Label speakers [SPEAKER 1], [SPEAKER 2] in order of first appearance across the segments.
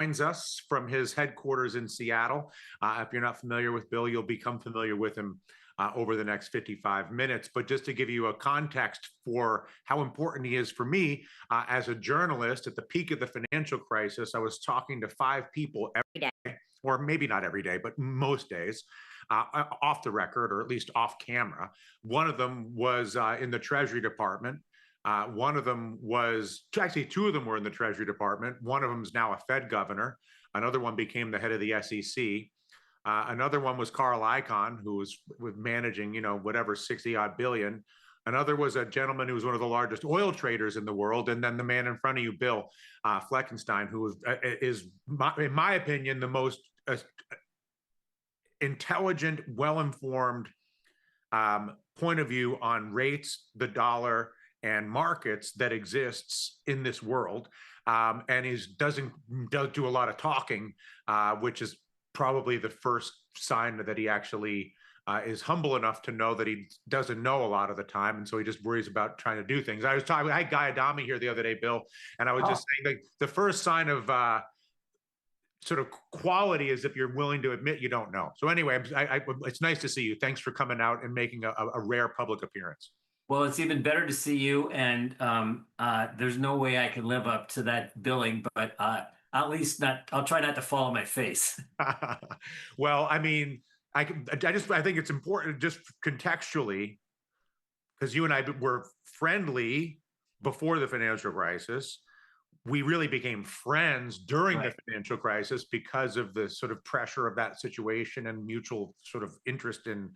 [SPEAKER 1] joins us from his headquarters in Seattle. If you're not familiar with Bill, you'll become familiar with him over the next 55 minutes. But just to give you a context for how important he is for me as a journalist at the peak of the financial crisis, I was talking to 5 people every day, or maybe not every day, but most days. Off the record, or at least off camera. One of them was in the Treasury Department. One of them was actually 2 of them were in the Treasury Department. One of them is now a Fed governor. Another one became the head of the SEC. Another one was Carl Icahn, who was managing, whatever 60 odd billion. Another was a gentleman who was one of the largest oil traders in the world. And then the man in front of you, Bill Fleckenstein, who is in my opinion, the most intelligent, well-informed point of view on rates, the dollar, and markets that exists in this world, and does do a lot of talking, which is probably the first sign that he actually is humble enough to know that he doesn't know a lot of the time, and so he just worries about trying to do things. I had Guy Adami here the other day, Bill, and I was just saying that the first sign of sort of quality is if you're willing to admit you don't know. So anyway, it's nice to see you. Thanks for coming out and making a rare public appearance.
[SPEAKER 2] Well, it's even better to see you, and there's no way I can live up to that billing, but at least not. I'll try not to fall on my face.
[SPEAKER 1] Well, I mean, I think it's important just contextually, because you and I were friendly before the financial crisis. We really became friends during the financial crisis because of the sort of pressure of that situation and mutual sort of interest in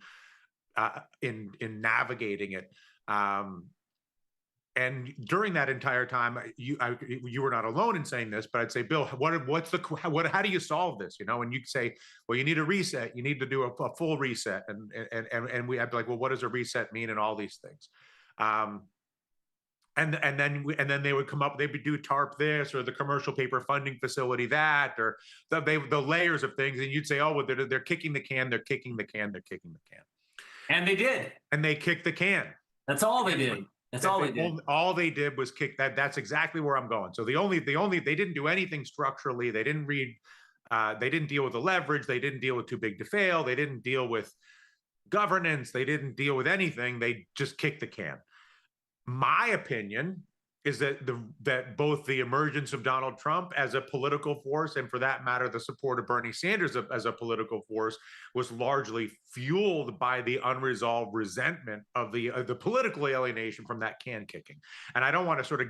[SPEAKER 1] navigating it. And during that entire time, you were not alone in saying this, but I'd say, Bill, how do you solve this? And you'd say, well, you need a reset. You need to do a full reset. And I'd be like, well, what does a reset mean? And all these things. And then they would come up, they would do TARP this, or the commercial paper funding facility that, or the layers of things. And you'd say, oh, well, they're kicking the can, they're kicking the can, they're kicking the can.
[SPEAKER 2] And they did.
[SPEAKER 1] And they kicked the can.
[SPEAKER 2] That's all they did. That's all they did.
[SPEAKER 1] All they did was kick that. That's exactly where I'm going. So they didn't do anything structurally. They didn't deal with the leverage. They didn't deal with too big to fail. They didn't deal with governance. They didn't deal with anything. They just kicked the can. My opinion is that both the emergence of Donald Trump as a political force, and for that matter, the support of Bernie Sanders as a political force, was largely fueled by the unresolved resentment of the political alienation from that can kicking. And I don't want to sort of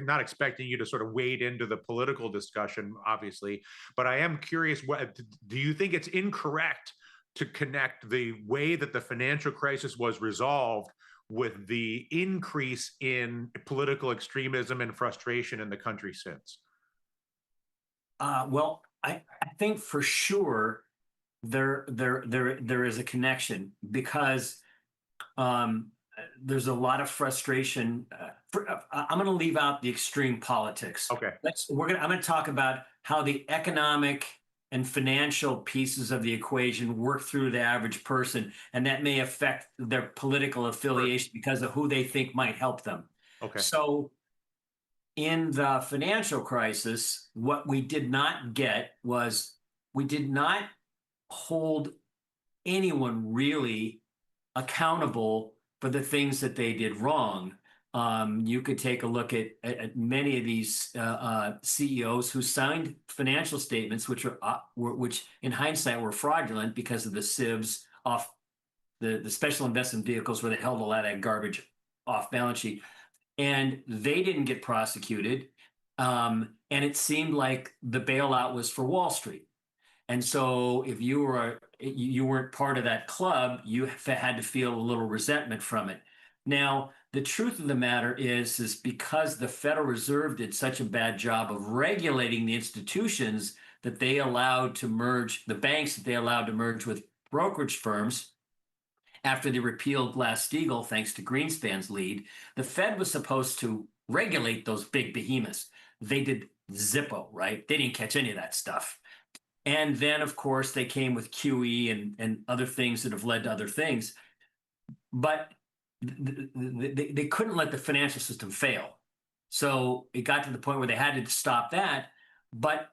[SPEAKER 1] not expecting you to sort of wade into the political discussion, obviously, but I am curious, do you think it's incorrect to connect the way that the financial crisis was resolved with the increase in political extremism and frustration in the country since?
[SPEAKER 2] Well, I think for sure there is a connection, because there's a lot of frustration. I'm going to leave out the extreme politics.
[SPEAKER 1] Okay.
[SPEAKER 2] I'm going to talk about how the economic and financial pieces of the equation work through the average person, and that may affect their political affiliation because of who they think might help them.
[SPEAKER 1] Okay.
[SPEAKER 2] So in the financial crisis, what we did not get was, we did not hold anyone really accountable for the things that they did wrong. You could take a look at many of these CEOs who signed financial statements, which in hindsight were fraudulent because of the SIVs off the special investment vehicles, where they held a lot of that garbage off balance sheet, and they didn't get prosecuted. And it seemed like the bailout was for Wall Street. And so if you weren't part of that club, you had to feel a little resentment from it. Now, the truth of the matter is because the Federal Reserve did such a bad job of regulating the institutions that they allowed to merge, the banks that they allowed to merge with brokerage firms after they repealed Glass-Steagall, thanks to Greenspan's lead, the Fed was supposed to regulate those big behemoths. They did Zippo, right? They didn't catch any of that stuff. And then, of course, they came with QE and other things that have led to other things. But they couldn't let the financial system fail. So it got to the point where they had to stop that. But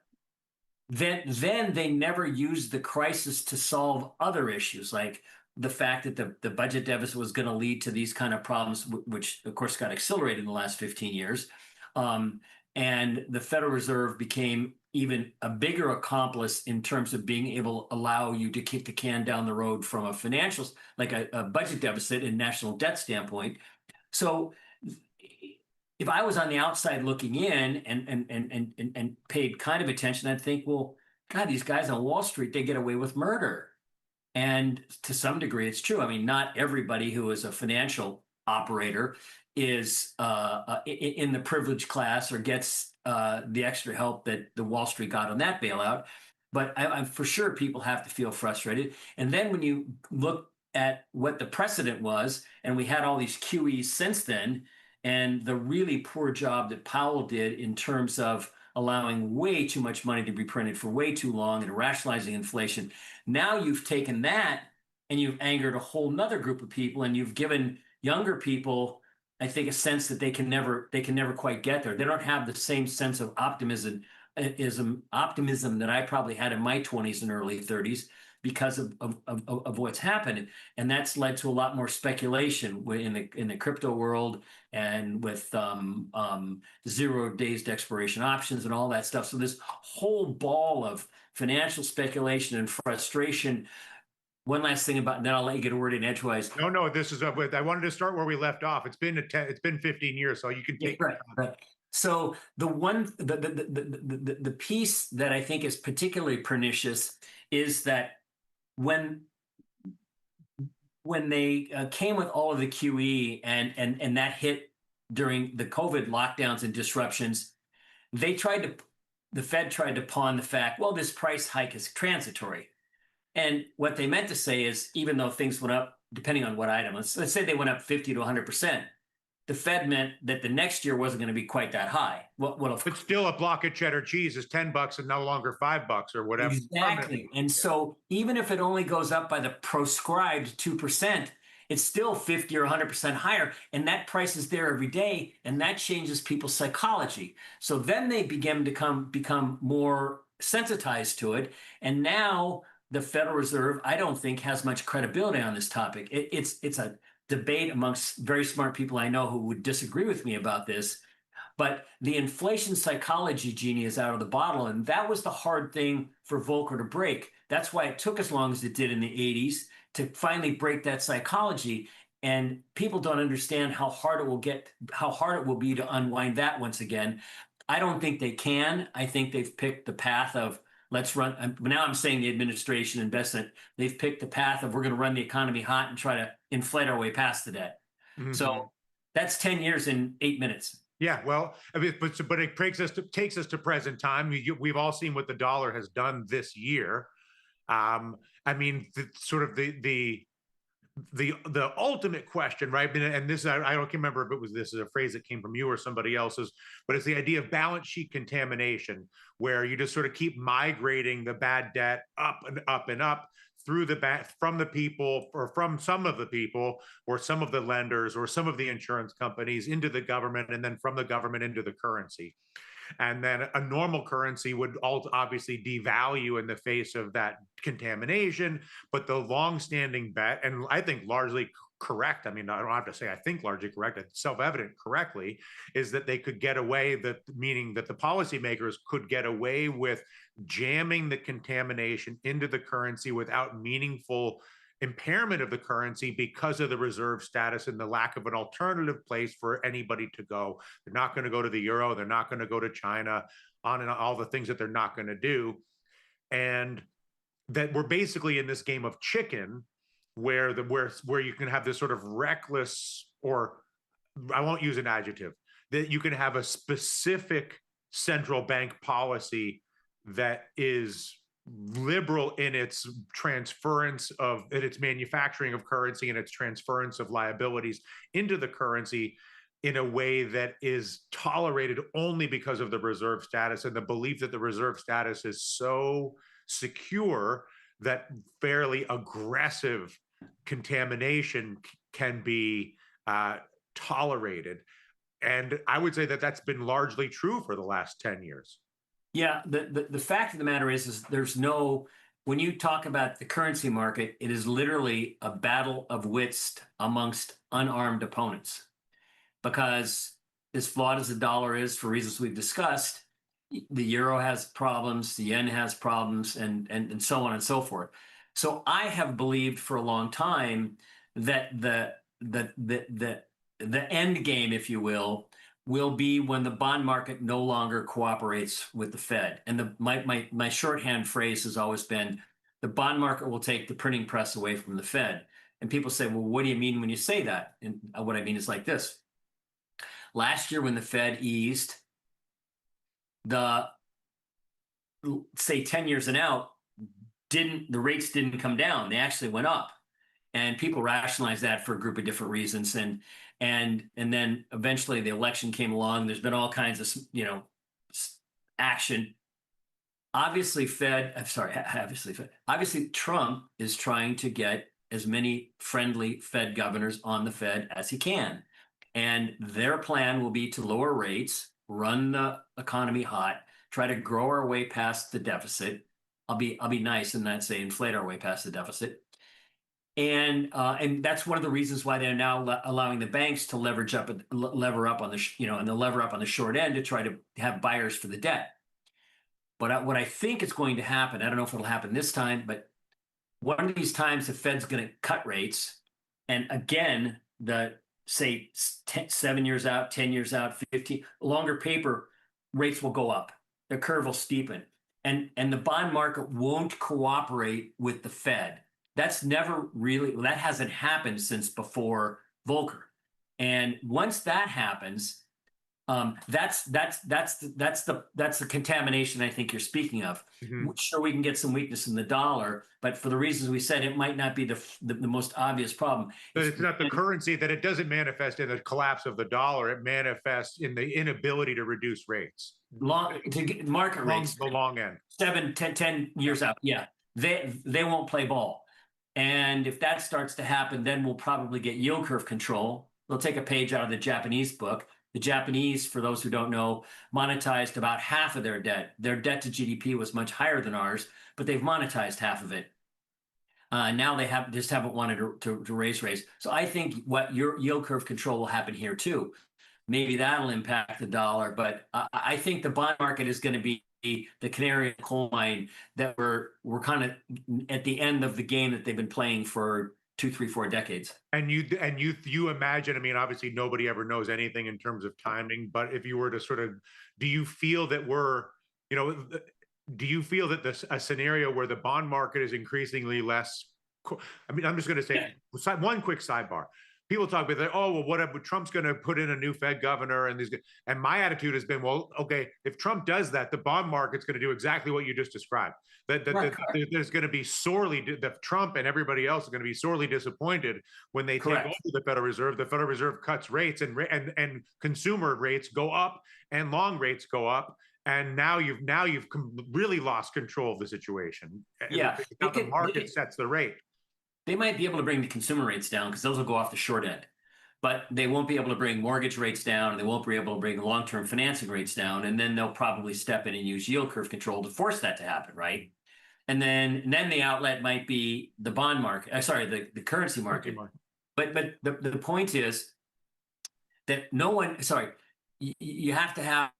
[SPEAKER 2] then they never used the crisis to solve other issues, like the fact that the budget deficit was going to lead to these kind of problems, which of course got accelerated in the last 15 years. Um, and the Federal Reserve became even a bigger accomplice in terms of being able to allow you to kick the can down the road from a financial, like a budget deficit and national debt standpoint. So if I was on the outside looking in and paid kind of attention, I'd think, well, God, these guys on Wall Street, they get away with murder. And to some degree, it's true. I mean, not everybody who is a financial operator is in the privileged class or gets the extra help that the Wall Street got on that bailout. But I'm for sure people have to feel frustrated. And then when you look at what the precedent was, and we had all these QEs since then, and the really poor job that Powell did in terms of allowing way too much money to be printed for way too long and rationalizing inflation. Now you've taken that and you've angered a whole nother group of people, and you've given younger people, I think, a sense that they can never quite get there. They don't have the same sense of optimism that I probably had in my 20s and early 30s because of what's happened. And that's led to a lot more speculation in the crypto world and with 0 days to expiration options and all that stuff. So this whole ball of financial speculation and frustration. One last thing about, and then I'll let you get a word in edgewise.
[SPEAKER 1] No, this is I wanted to start where we left off. It's been 15 years, so you can take.
[SPEAKER 2] Right, right. So the piece that I think is particularly pernicious is that when they came with all of the QE and that hit during the COVID lockdowns and disruptions, the Fed tried to pawn the fact, well, this price hike is transitory. And what they meant to say is, even though things went up, depending on what item, let's say they went up 50 to 100%, the Fed meant that the next year wasn't going to be quite that high. Well,
[SPEAKER 1] but still, a block of cheddar cheese is $10 and no longer $5 or whatever.
[SPEAKER 2] Exactly. And so even if it only goes up by the proscribed 2%, it's still 50 or 100% higher. And that price is there every day. And that changes people's psychology. So then they begin to become more sensitized to it. And now the Federal Reserve, I don't think, has much credibility on this topic. It's a debate amongst very smart people I know who would disagree with me about this. But the inflation psychology genie is out of the bottle. And that was the hard thing for Volcker to break. That's why it took as long as it did in the 80s to finally break that psychology. And people don't understand how hard it will be to unwind that once again. I don't think they can. I think they've picked the path of let's run. Now I'm saying the administration investment, they've picked the path of we're going to run the economy hot and try to inflate our way past the debt. Mm-hmm. So that's 10 years in 8 minutes.
[SPEAKER 1] Yeah, well, I mean, but it takes us to present time. We've all seen what the dollar has done this year. I mean, the ultimate question, right? And this, I don't remember if this is a phrase that came from you or somebody else's, but it's the idea of balance sheet contamination, where you just sort of keep migrating the bad debt up and up and up through from the people, or from some of the people, or some of the lenders, or some of the insurance companies into the government, and then from the government into the currency. And then a normal currency would obviously devalue in the face of that contamination. But the longstanding bet, and I think largely correct, I mean, I don't have to say I think largely correct, it's self-evident correctly, is that they could get away, meaning that the policymakers could get away with jamming the contamination into the currency without meaningful impairment of the currency because of the reserve status and the lack of an alternative place for anybody to go. They're not going to go to the euro. They're not going to go to China, on and on, all the things that they're not going to do. And that we're basically in this game of chicken where you can have this sort of reckless, or I won't use an adjective, that you can have a specific central bank policy that is liberal in its in its manufacturing of currency and its transference of liabilities into the currency in a way that is tolerated only because of the reserve status and the belief that the reserve status is so secure that fairly aggressive contamination can be tolerated. And I would say that that's been largely true for the last 10 years.
[SPEAKER 2] Yeah, the fact of the matter is there's no, when you talk about the currency market, it is literally a battle of wits amongst unarmed opponents. Because as flawed as the dollar is for reasons we've discussed, the euro has problems, the yen has problems, and so on and so forth. So I have believed for a long time that the end game, if you will be when the bond market no longer cooperates with the Fed. And my shorthand phrase has always been the bond market will take the printing press away from the Fed. And people say, well, what do you mean when you say that? And what I mean is like this. Last year, when the Fed eased, the say 10 years and out, the rates didn't come down. They actually went up. And people rationalize that for a group of different reasons. And then eventually the election came along. There's been all kinds of action. Obviously Trump is trying to get as many friendly Fed governors on the Fed as he can. And their plan will be to lower rates, run the economy hot, try to grow our way past the deficit. I'll be nice and not say inflate our way past the deficit. And that's one of the reasons why they're now allowing the banks to lever up on the short end to try to have buyers for the debt. But what I think is going to happen, I don't know if it'll happen this time, but one of these times the Fed's going to cut rates, and again, say 7 years out, 10 years out, 15 longer paper rates will go up. The curve will steepen, and the bond market won't cooperate with the Fed. That's never really, that hasn't happened since before Volcker. And once that happens, that's the contamination I think you're speaking of.
[SPEAKER 1] Mm-hmm.
[SPEAKER 2] Sure, we can get some weakness in the dollar, but for the reasons we said, it might not be the most obvious problem.
[SPEAKER 1] But it's not the currency, that it doesn't manifest in the collapse of the dollar. It manifests in the inability to reduce rates.
[SPEAKER 2] To get market rates,
[SPEAKER 1] the long end.
[SPEAKER 2] 10 years out. Yeah, they won't play ball. And if that starts to happen, then we'll probably get yield curve control. They'll take a page out of the Japanese book. The Japanese, for those who don't know, monetized about half of their debt. Their debt to GDP was much higher than ours, but they've monetized half of it. Now they just haven't wanted to raise rates. So I think what your yield curve control will happen here too. Maybe that'll impact the dollar, but I think the bond market is going to be the canary in the coal mine that we're kind of at the end of the game that they've been playing for 2, 3, 4 decades.
[SPEAKER 1] And you imagine, I mean, obviously nobody ever knows anything in terms of timing, but if you were to sort of, do you feel that do you feel that a scenario where the bond market is increasingly less, I mean, I'm just going to say one quick sidebar. People talk about that. Oh, well, what Trump's going to put in a new Fed governor, and my attitude has been, well, okay, if Trump does that, the bond market's going to do exactly what you just described. There's going to be Trump and everybody else is going to be sorely disappointed when they take over the Federal Reserve. The Federal Reserve cuts rates, and consumer rates go up and long rates go up. And now you've really lost control of the situation.
[SPEAKER 2] Yeah,
[SPEAKER 1] the market sets the rate.
[SPEAKER 2] They might be able to bring the consumer rates down because those will go off the short end, but they won't be able to bring mortgage rates down, and they won't be able to bring long-term financing rates down. And then they'll probably step in and use yield curve control to force that to happen, right? And then the outlet might be the bond market. The currency market. But the point is that you have to have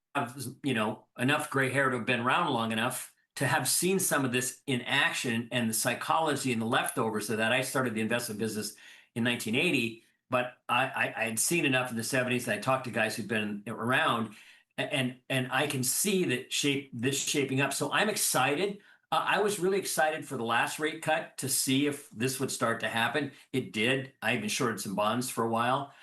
[SPEAKER 2] enough gray hair to have been around long enough to have seen some of this in action, and the psychology and the leftovers of that. I started the investment business in 1980, but I had seen enough in the 70s, and I talked to guys who've been around, and I can see this shaping up. So I'm excited. I was really excited for the last rate cut to see if this would start to happen. It did. I even shorted some bonds for a while,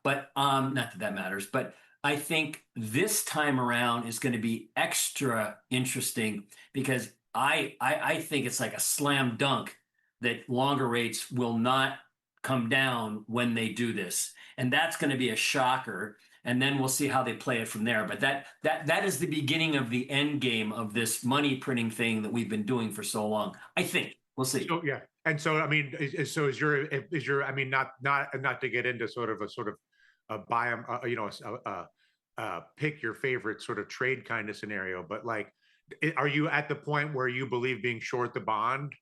[SPEAKER 2] but not that matters. But I think this time around is going to be extra interesting because I think it's like a slam dunk that longer rates will not come down when they do this. And that's going to be a shocker. And then we'll see how they play it from there. But that is the beginning of the end game of this money printing thing that we've been doing for so long. I think we'll see.
[SPEAKER 1] So, yeah. And so, I mean, I mean, not to get into sort of a pick your favorite sort of trade kind of scenario, but like, Are you at the point where you believe being short the bond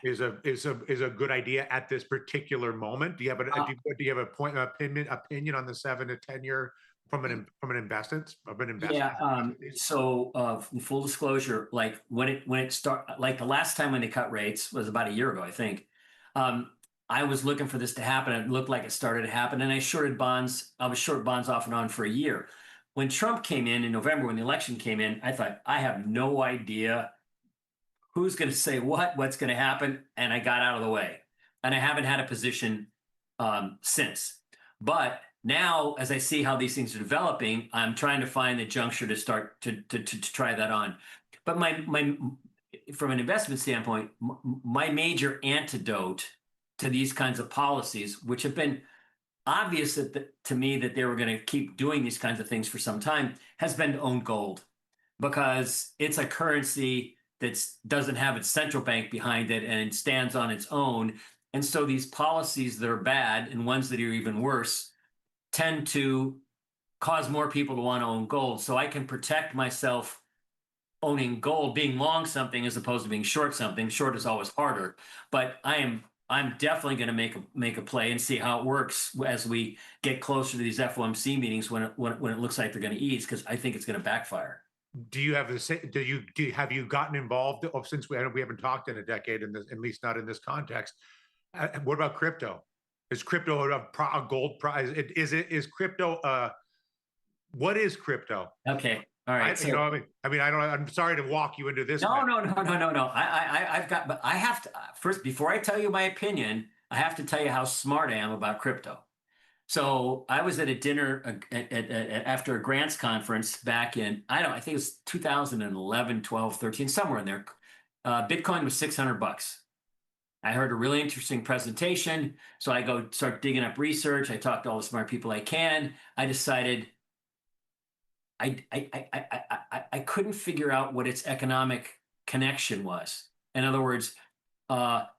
[SPEAKER 1] is a good idea at this particular moment? Do you have
[SPEAKER 2] Uh,
[SPEAKER 1] do you have a point opinion on the 7 to 10 year from an investment
[SPEAKER 2] Yeah. So, full disclosure, like when it start, like the last time when they cut rates was about a year ago, I think. Um, I was looking for this to happen. It looked like it started to happen, and I shorted bonds. I was short bonds off and on for a year. When Trump came in November, when the election came in, I thought I have no idea who's going to say what's going to happen, and I got out of the way. And I haven't had a position since. But now, as I see how these things are developing, I'm trying to find the juncture to start to try that on. But my from an investment standpoint, my major antidote to these kinds of policies, which have been obvious to me that they were going to keep doing these kinds of things for some time, has been to own gold because it's a currency that doesn't have its central bank behind it and it stands on its own. And so these policies that are bad and ones that are even worse tend to cause more people to want to own gold. So I can protect myself owning gold, being long something as opposed to being short something. Short is always harder, but I'm definitely going to make a play and see how it works as we get closer to these FOMC meetings when it looks like they're going to ease, because I think it's going to backfire.
[SPEAKER 1] Do you have the same? Have you gotten involved? Since we haven't talked in a decade, in this, at least not in this context. What about crypto? Is crypto a gold prize? Is crypto? What is crypto?
[SPEAKER 2] Okay. All right.
[SPEAKER 1] You know,
[SPEAKER 2] So
[SPEAKER 1] I don't. I'm sorry to walk you into this.
[SPEAKER 2] no. I've got, but I have to first, before I tell you my opinion, I have to tell you how smart I am about crypto. So I was at a dinner after a grants conference back in, I think it was 2011, 12, 13, somewhere in there. Bitcoin was 600 bucks. I heard a really interesting presentation. So I go start digging up research. I talk to all the smart people I can. I decided I couldn't figure out what its economic connection was. In other words,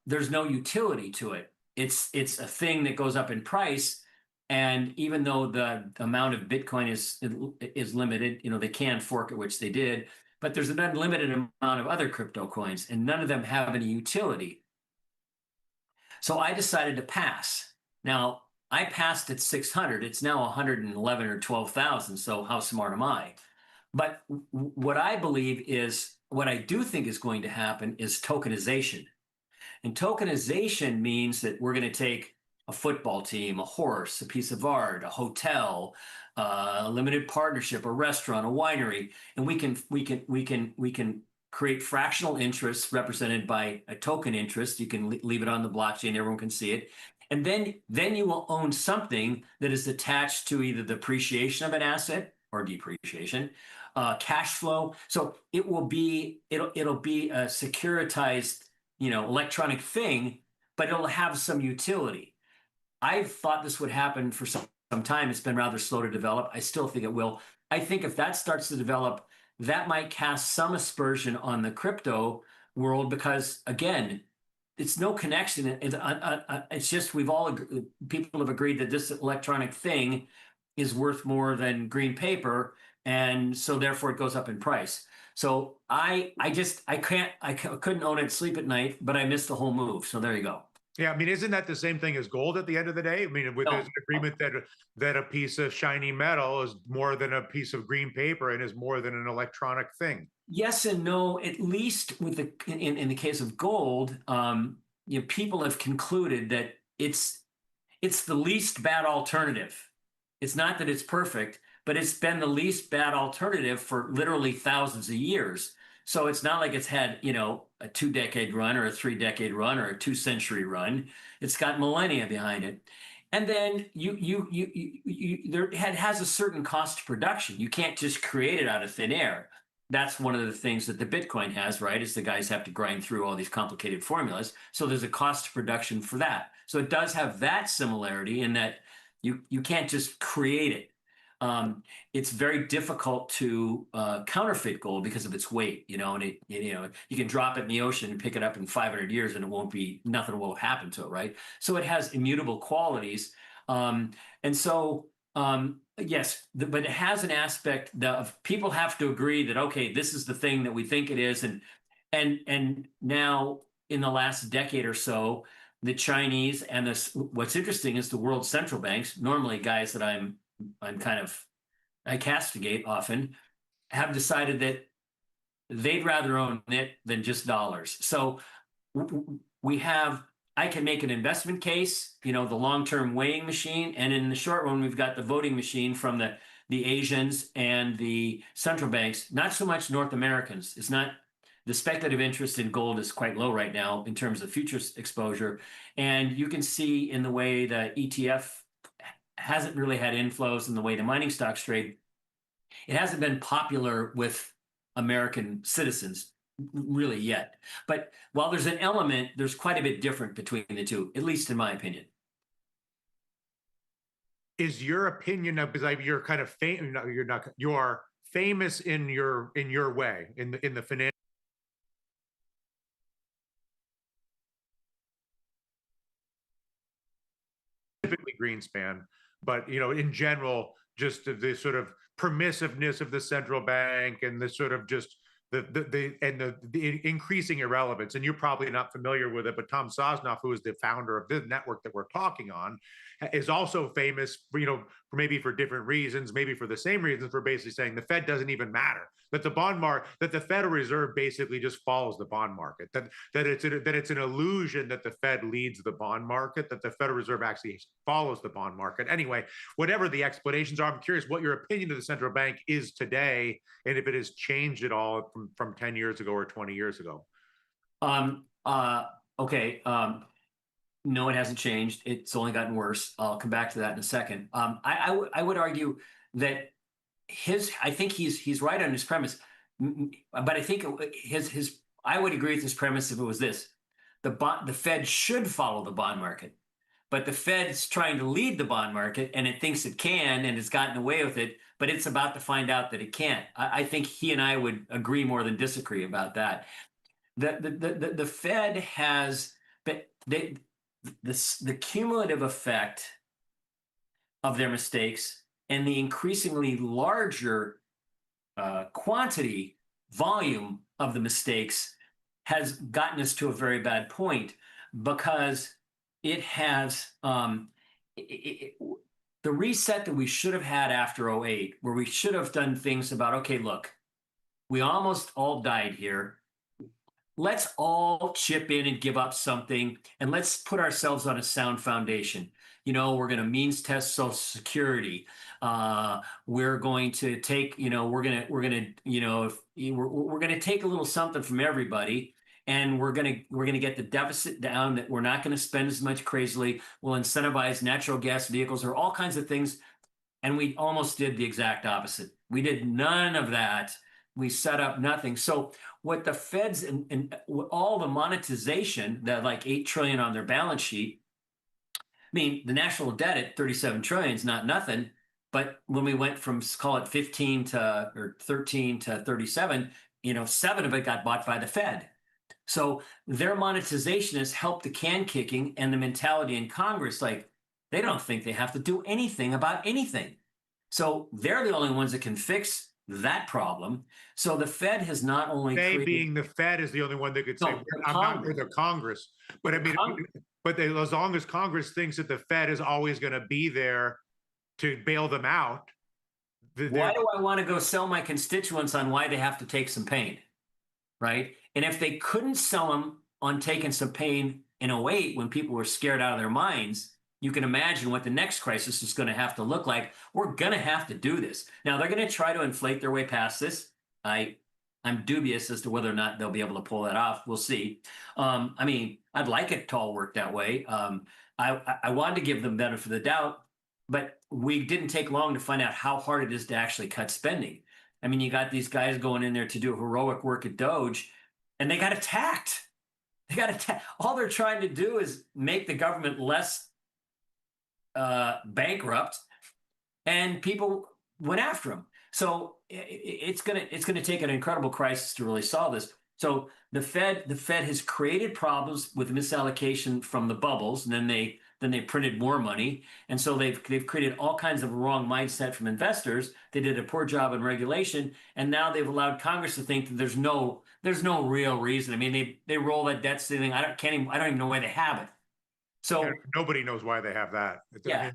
[SPEAKER 2] there's no utility to it. It's a thing that goes up in price, and even though the amount of Bitcoin is limited, they can fork it, which they did, but there's an unlimited amount of other crypto coins, and none of them have any utility. So I decided to pass. Now I passed at 600. It's now 111 or 12,000. So how smart am I? But what I believe is what I do think is going to happen is tokenization. And tokenization means that we're going to take a football team, a horse, a piece of art, a hotel, a limited partnership, a restaurant, a winery, and we can create fractional interests represented by a token interest. You can leave it on the blockchain; everyone can see it. And then you will own something that is attached to either the appreciation of an asset or depreciation, cash flow. So it'll be a securitized, electronic thing, but it'll have some utility. I've thought this would happen for some time. It's been rather slow to develop. I still think it will. I think if that starts to develop, that might cast some aspersion on the crypto world because, again, it's no connection. It's just people have agreed that this electronic thing is worth more than green paper, and so therefore it goes up in price. So I couldn't own it, sleep at night, but I missed the whole move. So there you go.
[SPEAKER 1] Yeah, I mean, isn't that the same thing as gold at the end of the day? I mean, with this
[SPEAKER 2] No.
[SPEAKER 1] agreement that a piece of shiny metal is more than a piece of green paper and is more than an electronic thing.
[SPEAKER 2] Yes and no. At least with in the case of gold, people have concluded that it's the least bad alternative. It's not that it's perfect, but it's been the least bad alternative for literally thousands of years. So it's not like it's had, a 2-decade run or a 3-decade run or a 2-century run. It's got millennia behind it. And then it has a certain cost of production. You can't just create it out of thin air. That's one of the things that the Bitcoin has, right? Is the guys have to grind through all these complicated formulas. So there's a cost of production for that. So it does have that similarity in that you can't just create it. It's very difficult to counterfeit gold because of its weight, and you can drop it in the ocean and pick it up in 500 years and nothing will happen to it, right? So it has immutable qualities. And so Yes, but it has an aspect of people have to agree that okay, this is the thing that we think it is, and now in the last decade or so, the Chinese and this. What's interesting is the world central banks, normally guys that I'm kind of I castigate often, have decided that they'd rather own it than just dollars. So we have I can make an investment case, the long-term weighing machine, and in the short run, we've got the voting machine from the Asians and the central banks. Not so much North Americans. It's not the speculative interest in gold is quite low right now in terms of futures exposure, and you can see in the way the ETF hasn't really had inflows in the way the mining stocks trade. It hasn't been popular with American citizens really yet. But while there's an element, there's quite a bit different between the two, at least in my opinion.
[SPEAKER 1] Is your opinion of, because you're kind of famous, no, you're not, you are famous in your way in the financial specifically Greenspan, but in general, just the sort of permissiveness of the central bank and the sort of just the increasing irrelevance. And you're probably not familiar with it, but Tom Sosnoff, who is the founder of the network that we're talking on, is also famous for maybe for different reasons, maybe for the same reasons, for basically saying the Fed doesn't even matter, that the bond market, that the Federal Reserve basically just follows the bond market, that it's an illusion that the Fed leads the bond market, that the Federal Reserve actually follows the bond market. Anyway, whatever the explanations are, I'm curious what your opinion of the central bank is today, and if it has changed at all from 10 years ago or 20 years ago.
[SPEAKER 2] Um, uh, okay. No, it hasn't changed. It's only gotten worse. I'll come back to that in a second. I would argue that I think he's right on his premise, but I think I would agree with his premise if it was this: the Fed should follow the bond market, but the Fed's trying to lead the bond market, and it thinks it can, and it's gotten away with it, but it's about to find out that it can't. I think he and I would agree more than disagree about that. The Fed has, but the cumulative effect of their mistakes and the increasingly larger volume of the mistakes has gotten us to a very bad point because it has the reset that we should have had after '08, where we should have done things about, okay, look, we almost all died here. Let's all chip in and give up something, and let's put ourselves on a sound foundation. We're going to means test Social Security. We're going to take, we're going to take a little something from everybody, and we're going to get the deficit down. That we're not going to spend as much crazily. We'll incentivize natural gas vehicles or all kinds of things. And we almost did the exact opposite. We did none of that. We set up nothing. So what the Feds and all the monetization, that like 8 trillion on their balance sheet, I mean, the national debt at 37 trillion is not nothing. But when we went from, call it 15 to or 13 to 37, 7 of it got bought by the Fed. So their monetization has helped the can kicking and the mentality in Congress. Like, they don't think they have to do anything about anything. So they're the only ones that can fix that problem. So the Fed has not only
[SPEAKER 1] They
[SPEAKER 2] created,
[SPEAKER 1] being the Fed is the only one that could say,
[SPEAKER 2] no,
[SPEAKER 1] I'm not with the Congress. But I mean, but as long as Congress thinks that the Fed is always going to be there to bail them out,
[SPEAKER 2] why do I want to go sell my constituents on why they have to take some pain? Right. And if they couldn't sell them on taking some pain in '08 when people were scared out of their minds, you can imagine what the next crisis is going to have to look like. We're going to have to do this. Now, they're going to try to inflate their way past this. I'm dubious as to whether or not they'll be able to pull that off. We'll see. I mean, I'd like it to all work that way. I wanted to give them benefit of the doubt, but we didn't take long to find out how hard it is to actually cut spending. I mean, you got these guys going in there to do heroic work at Doge, and they got attacked. All they're trying to do is make the government less bankrupt, and people went after them. So it's gonna take an incredible crisis to really solve this. So the Fed has created problems with misallocation from the bubbles, and then they then they printed more money. And so they've created all kinds of wrong mindset from investors. They did a poor job in regulation, and now they've allowed Congress to think that there's no real reason. I mean, they roll that debt ceiling. I don't even know why they have it. So
[SPEAKER 1] nobody knows why they have that.
[SPEAKER 2] yeah.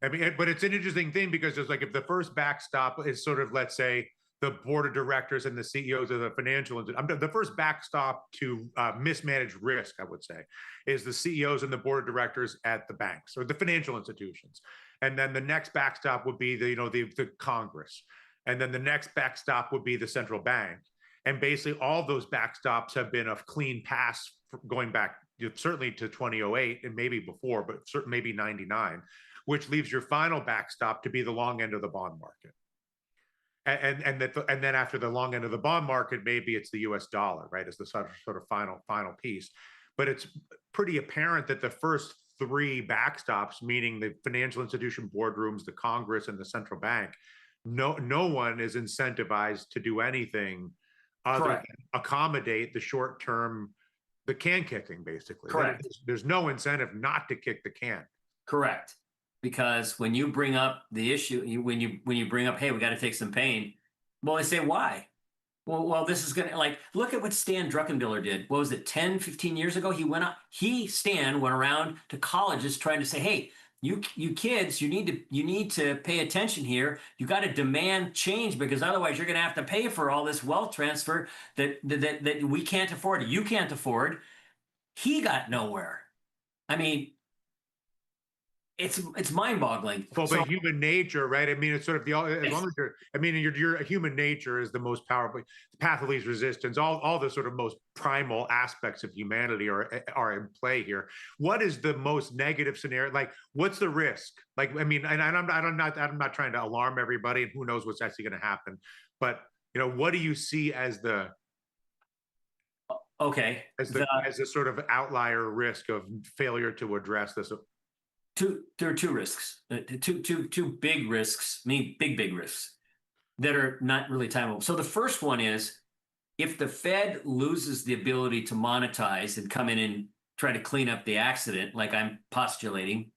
[SPEAKER 1] But it's an interesting thing because it's like if the first backstop is sort of, let's say, the board of directors and the CEOs of the financial, the first backstop to mismanaged risk, I would say, is the CEOs and the board of directors at the banks or the financial institutions, and then the next backstop would be the Congress, and then the next backstop would be the central bank, and basically all those backstops have been a clean pass going back certainly to 2008 and maybe before, but maybe 99, which leaves your final backstop to be the long end of the bond market. And then after the long end of the bond market, maybe it's the U.S. dollar, right, as the sort of final piece. But it's pretty apparent that the first three backstops, meaning the financial institution boardrooms, the Congress, and the central bank, no one is incentivized to do anything other than accommodate the short term, the can kicking, basically.
[SPEAKER 2] Correct.
[SPEAKER 1] There's no incentive not to kick the can.
[SPEAKER 2] Correct. Because when you bring up the issue, when you bring up, hey, we got to take some pain, well, they say, why? Well, this is going to, like, look at what Stan Druckenmiller did. What was it, 10, 15 years ago? Stan went around to colleges trying to say, hey, you kids, you need to pay attention here. You got to demand change, because otherwise you're going to have to pay for all this wealth transfer that we can't afford. You can't afford. He got nowhere. I mean, it's mind-boggling.
[SPEAKER 1] Well, but human nature, right? I mean, it's sort of as long as your human nature is the most powerful. The path of least resistance, all the sort of most primal aspects of humanity are in play here. What is the most negative scenario? Like, what's the risk? Like, I mean, and I'm not trying to alarm everybody, and who knows what's actually going to happen. But what do you see as the as the sort of outlier risk of failure to address this?
[SPEAKER 2] There are two risks, two big risks. I mean, big risks that are not really timeable. So the first one is, if the Fed loses the ability to monetize and come in and try to clean up the accident, like I'm postulating,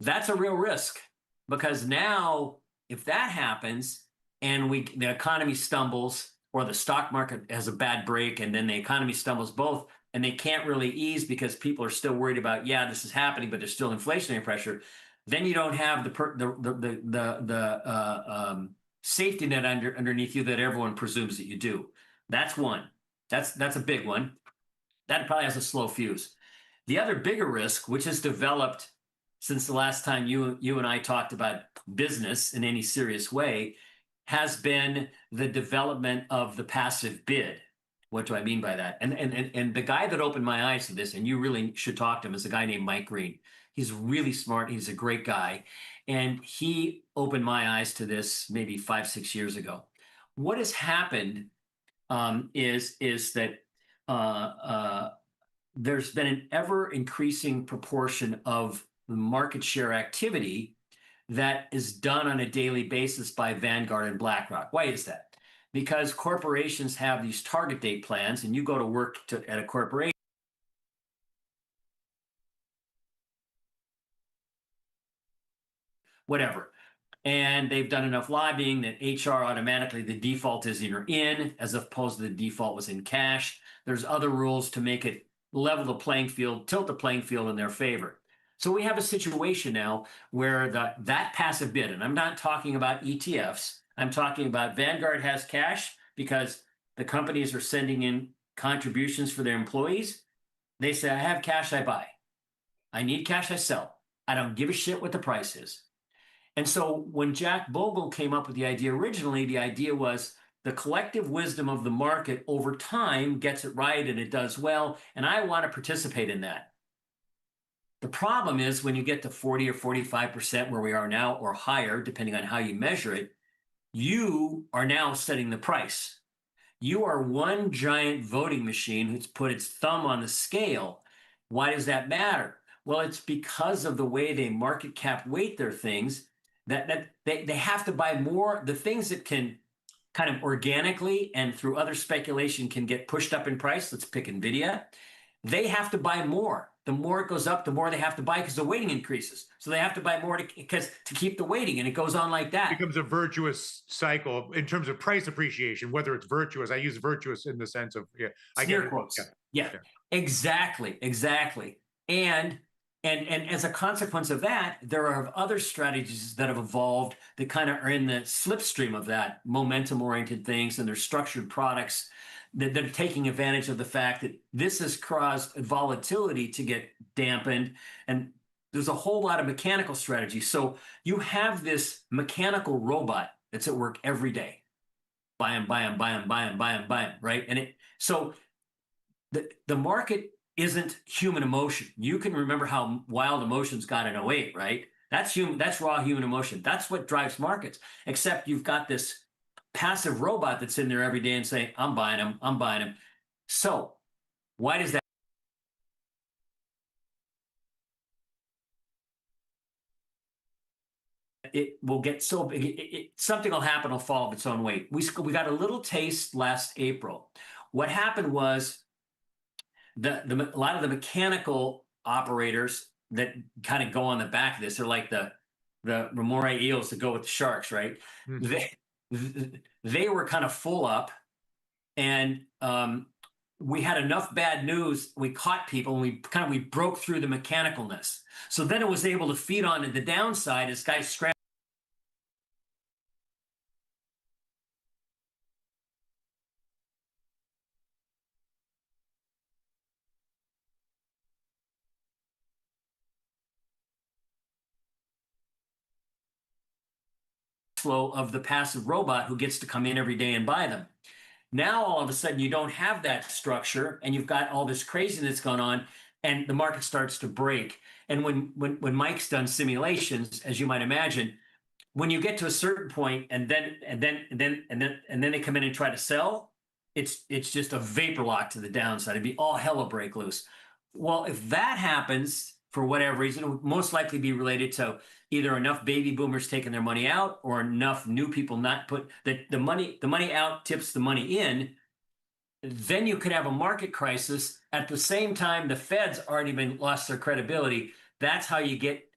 [SPEAKER 2] that's a real risk. Because now, if that happens and the economy stumbles, or the stock market has a bad break, and then the economy stumbles both, and they can't really ease because people are still worried about, yeah, this is happening, but there's still inflationary pressure, then you don't have the safety net underneath you that everyone presumes that you do. That's one. That's a big one. That probably has a slow fuse. The other bigger risk, which has developed since the last time you and I talked about business in any serious way, has been the development of the passive bid. What do I mean by that? And the guy that opened my eyes to this, and you really should talk to him, is a guy named Mike Green. He's really smart. He's a great guy. And he opened my eyes to this maybe 5-6 years ago. What has happened is that there's been an ever increasing proportion of market share activity that is done on a daily basis by Vanguard and BlackRock. Why is that? Because corporations have these target date plans, and you go to work at a corporation, whatever, and they've done enough lobbying that HR automatically, the default is you're in, as opposed to the default was in cash. There's other rules to make it level the playing field, tilt the playing field in their favor. So we have a situation now where that passive bid, and I'm not talking about ETFs, I'm talking about Vanguard has cash because the companies are sending in contributions for their employees. They say, I have cash, I buy. I need cash, I sell. I don't give a shit what the price is. And so when Jack Bogle came up with the idea originally, the idea was the collective wisdom of the market over time gets it right and it does well, and I want to participate in that. The problem is when you get to 40 or 45% where we are now, or higher, depending on how you measure it, you are now setting the price. You are one giant voting machine who's put its thumb on the scale. Why does that matter? Well, it's because of the way they market cap weight their things, that they have to buy more. The things that can kind of organically and through other speculation can get pushed up in price, let's pick Nvidia, they have to buy more. the more it goes up, the more they have to buy because the weighting increases. So they have to buy more to keep the weighting, and it goes on like that.
[SPEAKER 1] It becomes a virtuous cycle in terms of price appreciation, whether it's virtuous. I use virtuous in the sense of, yeah, I get
[SPEAKER 2] Sneer
[SPEAKER 1] it. Yeah.
[SPEAKER 2] quotes. Yeah,
[SPEAKER 1] Yeah.
[SPEAKER 2] exactly. And as a consequence of that, there are other strategies that have evolved that kind of are in the slipstream of that momentum-oriented things, and they're structured products that are taking advantage of the fact that this has caused volatility to get dampened, and there's a whole lot of mechanical strategy. So you have this mechanical robot that's at work every day, buy them, buy them, buy them, buy them, buy them, buy them, right? And so the market isn't human emotion. You can remember how wild emotions got in '08, right? That's human. That's raw human emotion. That's what drives markets. Except you've got this passive robot that's in there every day and saying, "I'm buying them. I'm buying them." So why does that? It will get so big. Something will happen. Will fall of its own weight. We got a little taste last April. What happened was a lot of the mechanical operators that kind of go on the back of this, they're like the remora eels that go with the sharks, right?
[SPEAKER 1] Mhm.
[SPEAKER 2] They were kind of full up, and we had enough bad news. We caught people, and we broke through the mechanicalness. So then it was able to feed on the downside as guys scrambled flow of the passive robot who gets to come in every day and buy them. Now, all of a sudden, you don't have that structure, and you've got all this craziness going on, and the market starts to break. And when Mike's done simulations, as you might imagine, when you get to a certain point, and then they come in and try to sell, it's just a vapor lock to the downside. It'd be all hell will break loose. Well, if that happens for whatever reason, it would most likely be related to either enough baby boomers taking their money out or enough new people not put that the money out tips the money in. Then you could have a market crisis at the same time the Fed's already been lost their credibility. That's how you get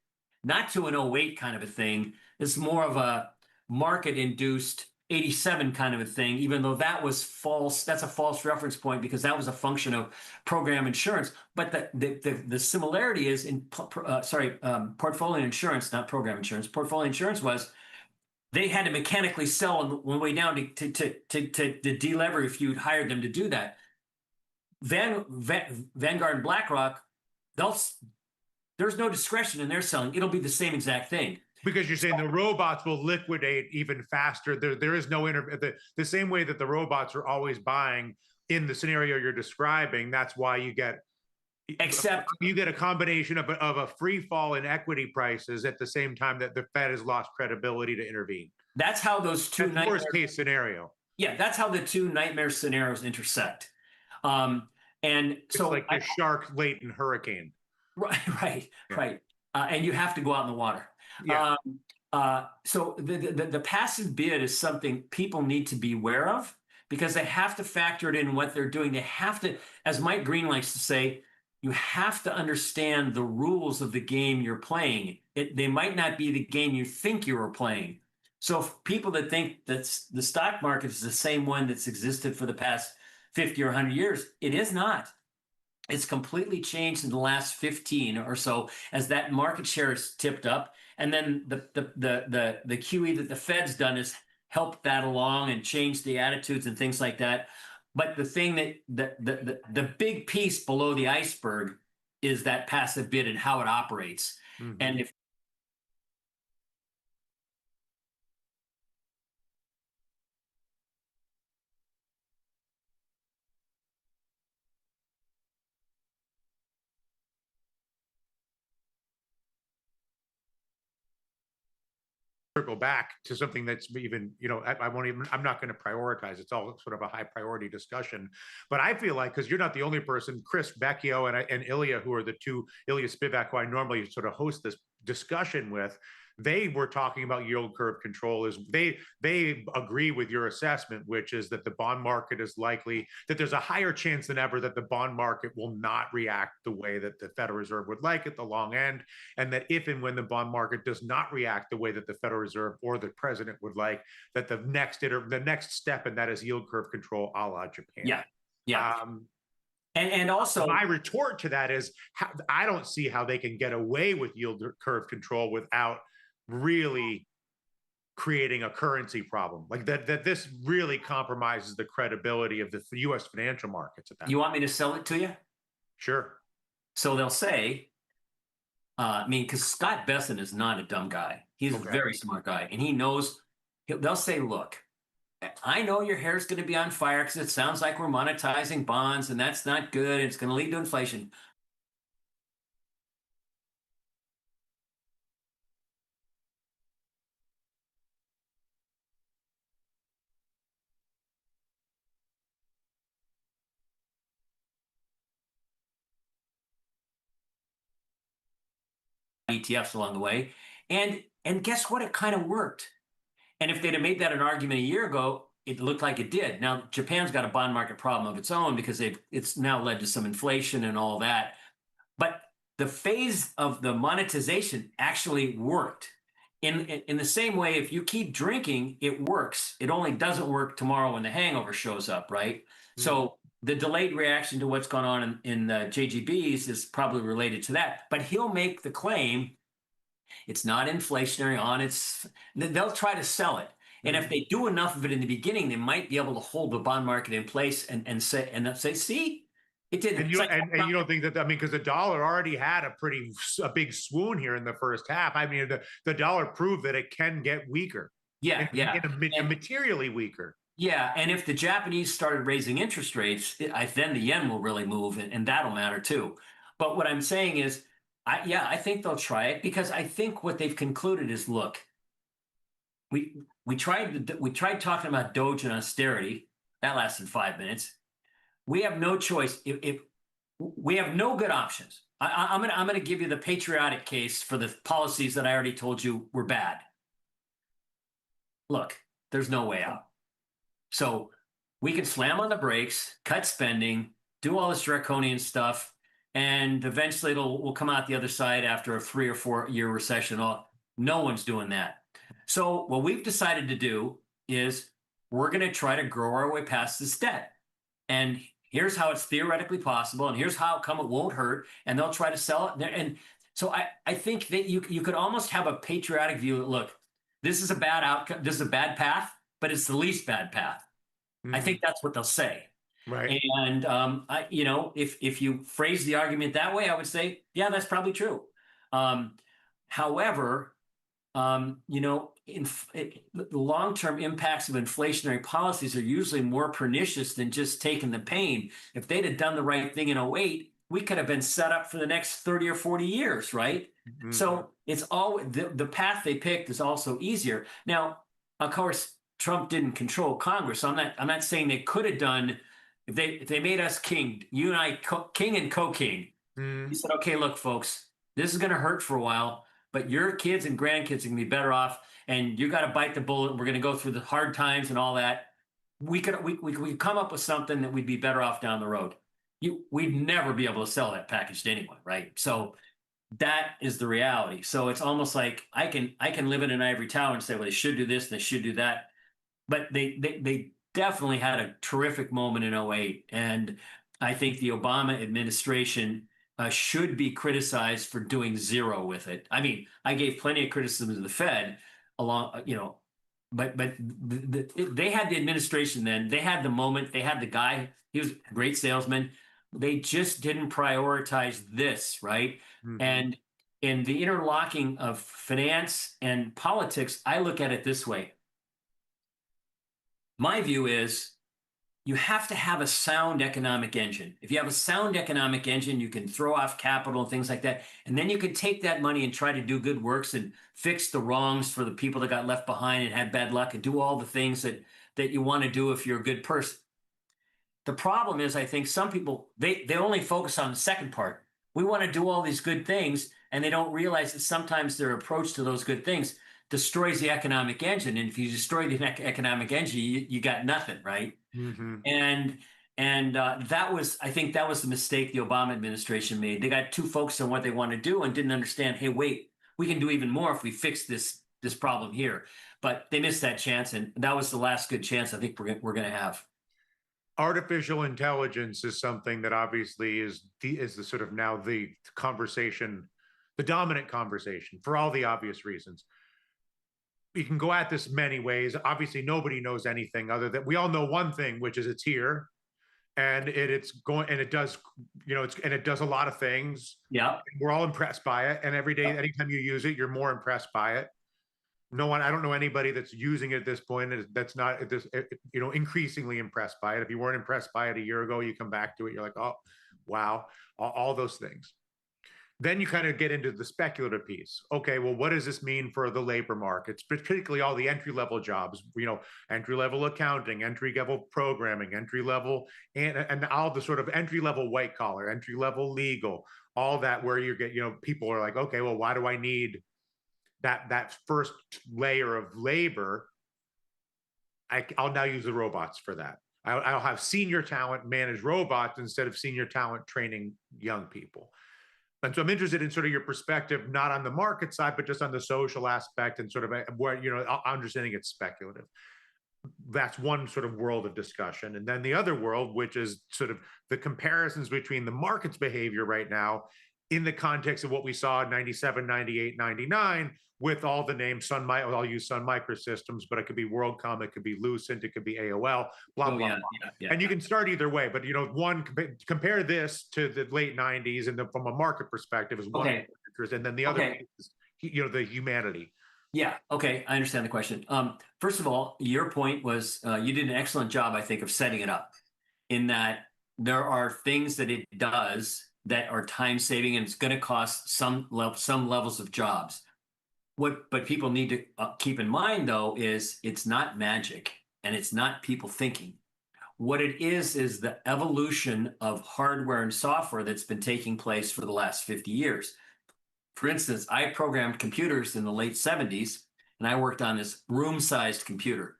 [SPEAKER 2] not to an '08 kind of a thing. It's more of a market induced '87 kind of a thing, even though that was false. That's a false reference point because that was a function of program insurance. But the similarity is in portfolio insurance, not program insurance. Portfolio insurance was they had to mechanically sell on the way down to delever if you'd hired them to do that. Vanguard and BlackRock, there's no discretion in their selling. It'll be the same exact thing.
[SPEAKER 1] Because you're saying the robots will liquidate even faster. There is no the same way that the robots are always buying in the scenario you're describing. That's why you get a combination of a free fall in equity prices at the same time that the Fed has lost credibility to intervene.
[SPEAKER 2] That's how those two
[SPEAKER 1] worst case scenario.
[SPEAKER 2] Yeah, that's how the two nightmare scenarios intersect. And so
[SPEAKER 1] it's like the shark latent hurricane.
[SPEAKER 2] Right. And you have to go out in the water.
[SPEAKER 1] Yeah.
[SPEAKER 2] So the passive bid is something people need to be aware of because they have to factor it in what they're doing. They have to, as Mike Green likes to say, you have to understand the rules of the game you're playing. They might not be the game you think you are playing. So people that think that the stock market is the same one that's existed for the past 50 or 100 years, it is not. It's completely changed in the last 15 or so as that market share has tipped up. And then the QE that the Fed's done is helped that along and changed the attitudes and things like that. But the thing the big piece below the iceberg is that passive bid and how it operates. Mm-hmm. And if
[SPEAKER 1] circle back to something that's even, I'm not going to prioritize. It's all sort of a high priority discussion. But I feel like, because you're not the only person, Chris Vecchio and Ilya, who are the two, Ilya Spivak, who I normally sort of host this discussion with, they were talking about yield curve control. Is they agree with your assessment, which is that the bond market is likely that there's a higher chance than ever that the bond market will not react the way that the Federal Reserve would like at the long end, and that if and when the bond market does not react the way that the Federal Reserve or the president would like, that the next step in that is yield curve control, a la Japan.
[SPEAKER 2] Yeah, yeah.
[SPEAKER 1] Um,
[SPEAKER 2] And also,
[SPEAKER 1] my retort to that is, I don't see how they can get away with yield curve control without really creating a currency problem, like that this really compromises the credibility of the U.S. financial markets at that
[SPEAKER 2] you
[SPEAKER 1] point.
[SPEAKER 2] want me to sell it to you?
[SPEAKER 1] Sure.
[SPEAKER 2] So they'll say, I mean, because Scott Besson is not a dumb guy. He's a very smart guy, and he knows. They'll say, look, I know your hair's going to be on fire because it sounds like we're monetizing bonds, and that's not good. It's going to lead to inflation. ETFs along the way, and guess what? It kind of worked. And if they'd have made that an argument a year ago, it looked like it did. Now Japan's got a bond market problem of its own because it's now led to some inflation and all that. But the phase of the monetization actually worked. In the same way, if you keep drinking, it works. It only doesn't work tomorrow when the hangover shows up, right? So the delayed reaction to what's going on in the JGBs is probably related to that. But he'll make the claim it's not inflationary on its. They'll try to sell it. And if they do enough of it in the beginning, they might be able to hold the bond market in place and say, see, it didn't.
[SPEAKER 1] And you don't think that, I mean, because the dollar already had a big swoon here in the first half. I mean, the dollar proved that it can get weaker.
[SPEAKER 2] Yeah,
[SPEAKER 1] Materially weaker.
[SPEAKER 2] Yeah, and if the Japanese started raising interest rates, then the yen will really move, and that'll matter too. But what I'm saying is, I think they'll try it because I think what they've concluded is, look, we tried talking about Doge and austerity. That lasted 5 minutes. We have no choice. If we have no good options, I'm gonna give you the patriotic case for the policies that I already told you were bad. Look, there's no way out. So we can slam on the brakes, cut spending, do all this draconian stuff, and eventually we'll come out the other side after a 3 or 4 year recession. No one's doing that. So what we've decided to do is we're going to try to grow our way past this debt. And here's how it's theoretically possible, and here's how come it won't hurt, and they'll try to sell it. And so I think that you could almost have a patriotic view that, look, this is a bad outcome, this is a bad path, but it's the least bad path. I think that's what they'll say.
[SPEAKER 1] Right.
[SPEAKER 2] And if you phrase the argument that way, I would say, yeah, that's probably true. However, the long-term impacts of inflationary policies are usually more pernicious than just taking the pain. If they'd have done the right thing in 2008, we could have been set up for the next 30 or 40 years, right? So it's all the path they picked is also easier. Now, of course, Trump didn't control Congress. So I'm not saying they could have done if they made us king, you and I, king and co-king. He said, okay, look, folks, this is going to hurt for a while, but your kids and grandkids are going to be better off, and you got to bite the bullet. We're going to go through the hard times and all that. We could come up with something that we'd be better off down the road. We'd never be able to sell that package to anyone, right? So that is the reality. So it's almost like I can live in an ivory tower and say, well, they should do this, and they should do that. But they definitely had a terrific moment in 2008. And I think the Obama administration should be criticized for doing zero with it. I mean, I gave plenty of criticism to the Fed along, but they had the administration then. They had the moment. They had the guy. He was a great salesman. They just didn't prioritize this, right? And in the interlocking of finance and politics, I look at it this way. My view is you have to have a sound economic engine. If you have a sound economic engine, you can throw off capital and things like that. And then you can take that money and try to do good works and fix the wrongs for the people that got left behind and had bad luck and do all the things that you want to do if you're a good person. The problem is, I think some people, they only focus on the second part. We want to do all these good things. and they don't realize that sometimes their approach to those good things destroys the economic engine. And if you destroy the economic engine, you got nothing, right?
[SPEAKER 1] Mm-hmm.
[SPEAKER 2] And that was, I think, that was the mistake the Obama administration made. They got too focused on what they want to do and didn't understand. Hey, wait, we can do even more if we fix this problem here. But they missed that chance, and that was the last good chance I think we're going to have.
[SPEAKER 1] Artificial intelligence is something that obviously is the sort of now the conversation, the dominant conversation for all the obvious reasons. You can go at this many ways. Obviously, nobody knows anything other than we all know one thing, which is it's here and it's going and it does, it does a lot of things.
[SPEAKER 2] Yeah.
[SPEAKER 1] We're all impressed by it. And every day, anytime you use it, you're more impressed by it. No one, I don't know anybody that's using it at this point that's not this, increasingly impressed by it. If you weren't impressed by it a year ago, you come back to it, you're like, oh, wow, all those things. Then you kind of get into the speculative piece. Okay, well, what does this mean for the labor markets, particularly all the entry level jobs? Entry level accounting, entry level programming, entry level, and all the sort of entry level white collar, entry level legal, all that where you get, people are like, okay, well, why do I need that first layer of labor? I'll now use the robots for that. I'll have senior talent manage robots instead of senior talent training young people. And so I'm interested in sort of your perspective, not on the market side, but just on the social aspect and sort of where, understanding it's speculative. That's one sort of world of discussion. And then the other world, which is sort of the comparisons between the market's behavior right now in the context of what we saw in 97, 98, 99, with all the names I'll use Sun Microsystems, but it could be WorldCom, it could be Lucent, it could be AOL, blah,
[SPEAKER 2] Oh
[SPEAKER 1] blah,
[SPEAKER 2] yeah,
[SPEAKER 1] blah.
[SPEAKER 2] yeah.
[SPEAKER 1] And you can start either way, but one compare this to the late 90s and from a market perspective is one
[SPEAKER 2] Okay.
[SPEAKER 1] interest, and then the other is, the humanity.
[SPEAKER 2] Yeah. Okay. I understand the question. First of all, your point was you did an excellent job, I think, of setting it up in that there are things that it does that are time saving and it's going to cost some levels of jobs. But people need to keep in mind, though, is it's not magic and it's not people thinking. What it is the evolution of hardware and software that's been taking place for the last 50 years. For instance, I programmed computers in the late 70s, and I worked on this room-sized computer.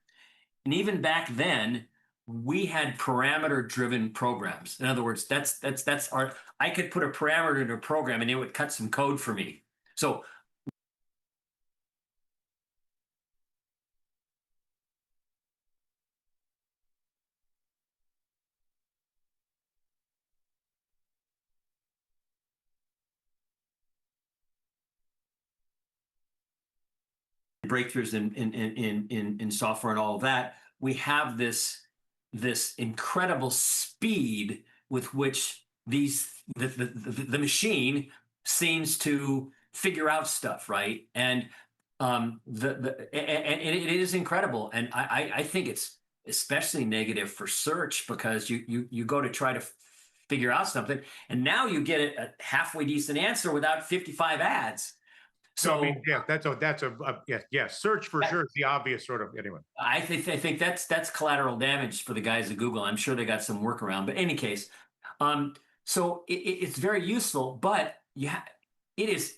[SPEAKER 2] And even back then, we had parameter-driven programs. In other words, that's our. I could put a parameter in a program, and it would cut some code for me. So breakthroughs in software and all of that, we have this incredible speed with which the machine seems to figure out stuff, right? And it is incredible, and I think it's especially negative for search because you go to try to figure out something, and now you get a halfway decent answer without 55 ads.
[SPEAKER 1] So I mean, yeah, yes. Search for sure is the obvious sort of anyway.
[SPEAKER 2] I think that's collateral damage for the guys at Google. I'm sure they got some workaround, but in any case, so it's very useful. But it is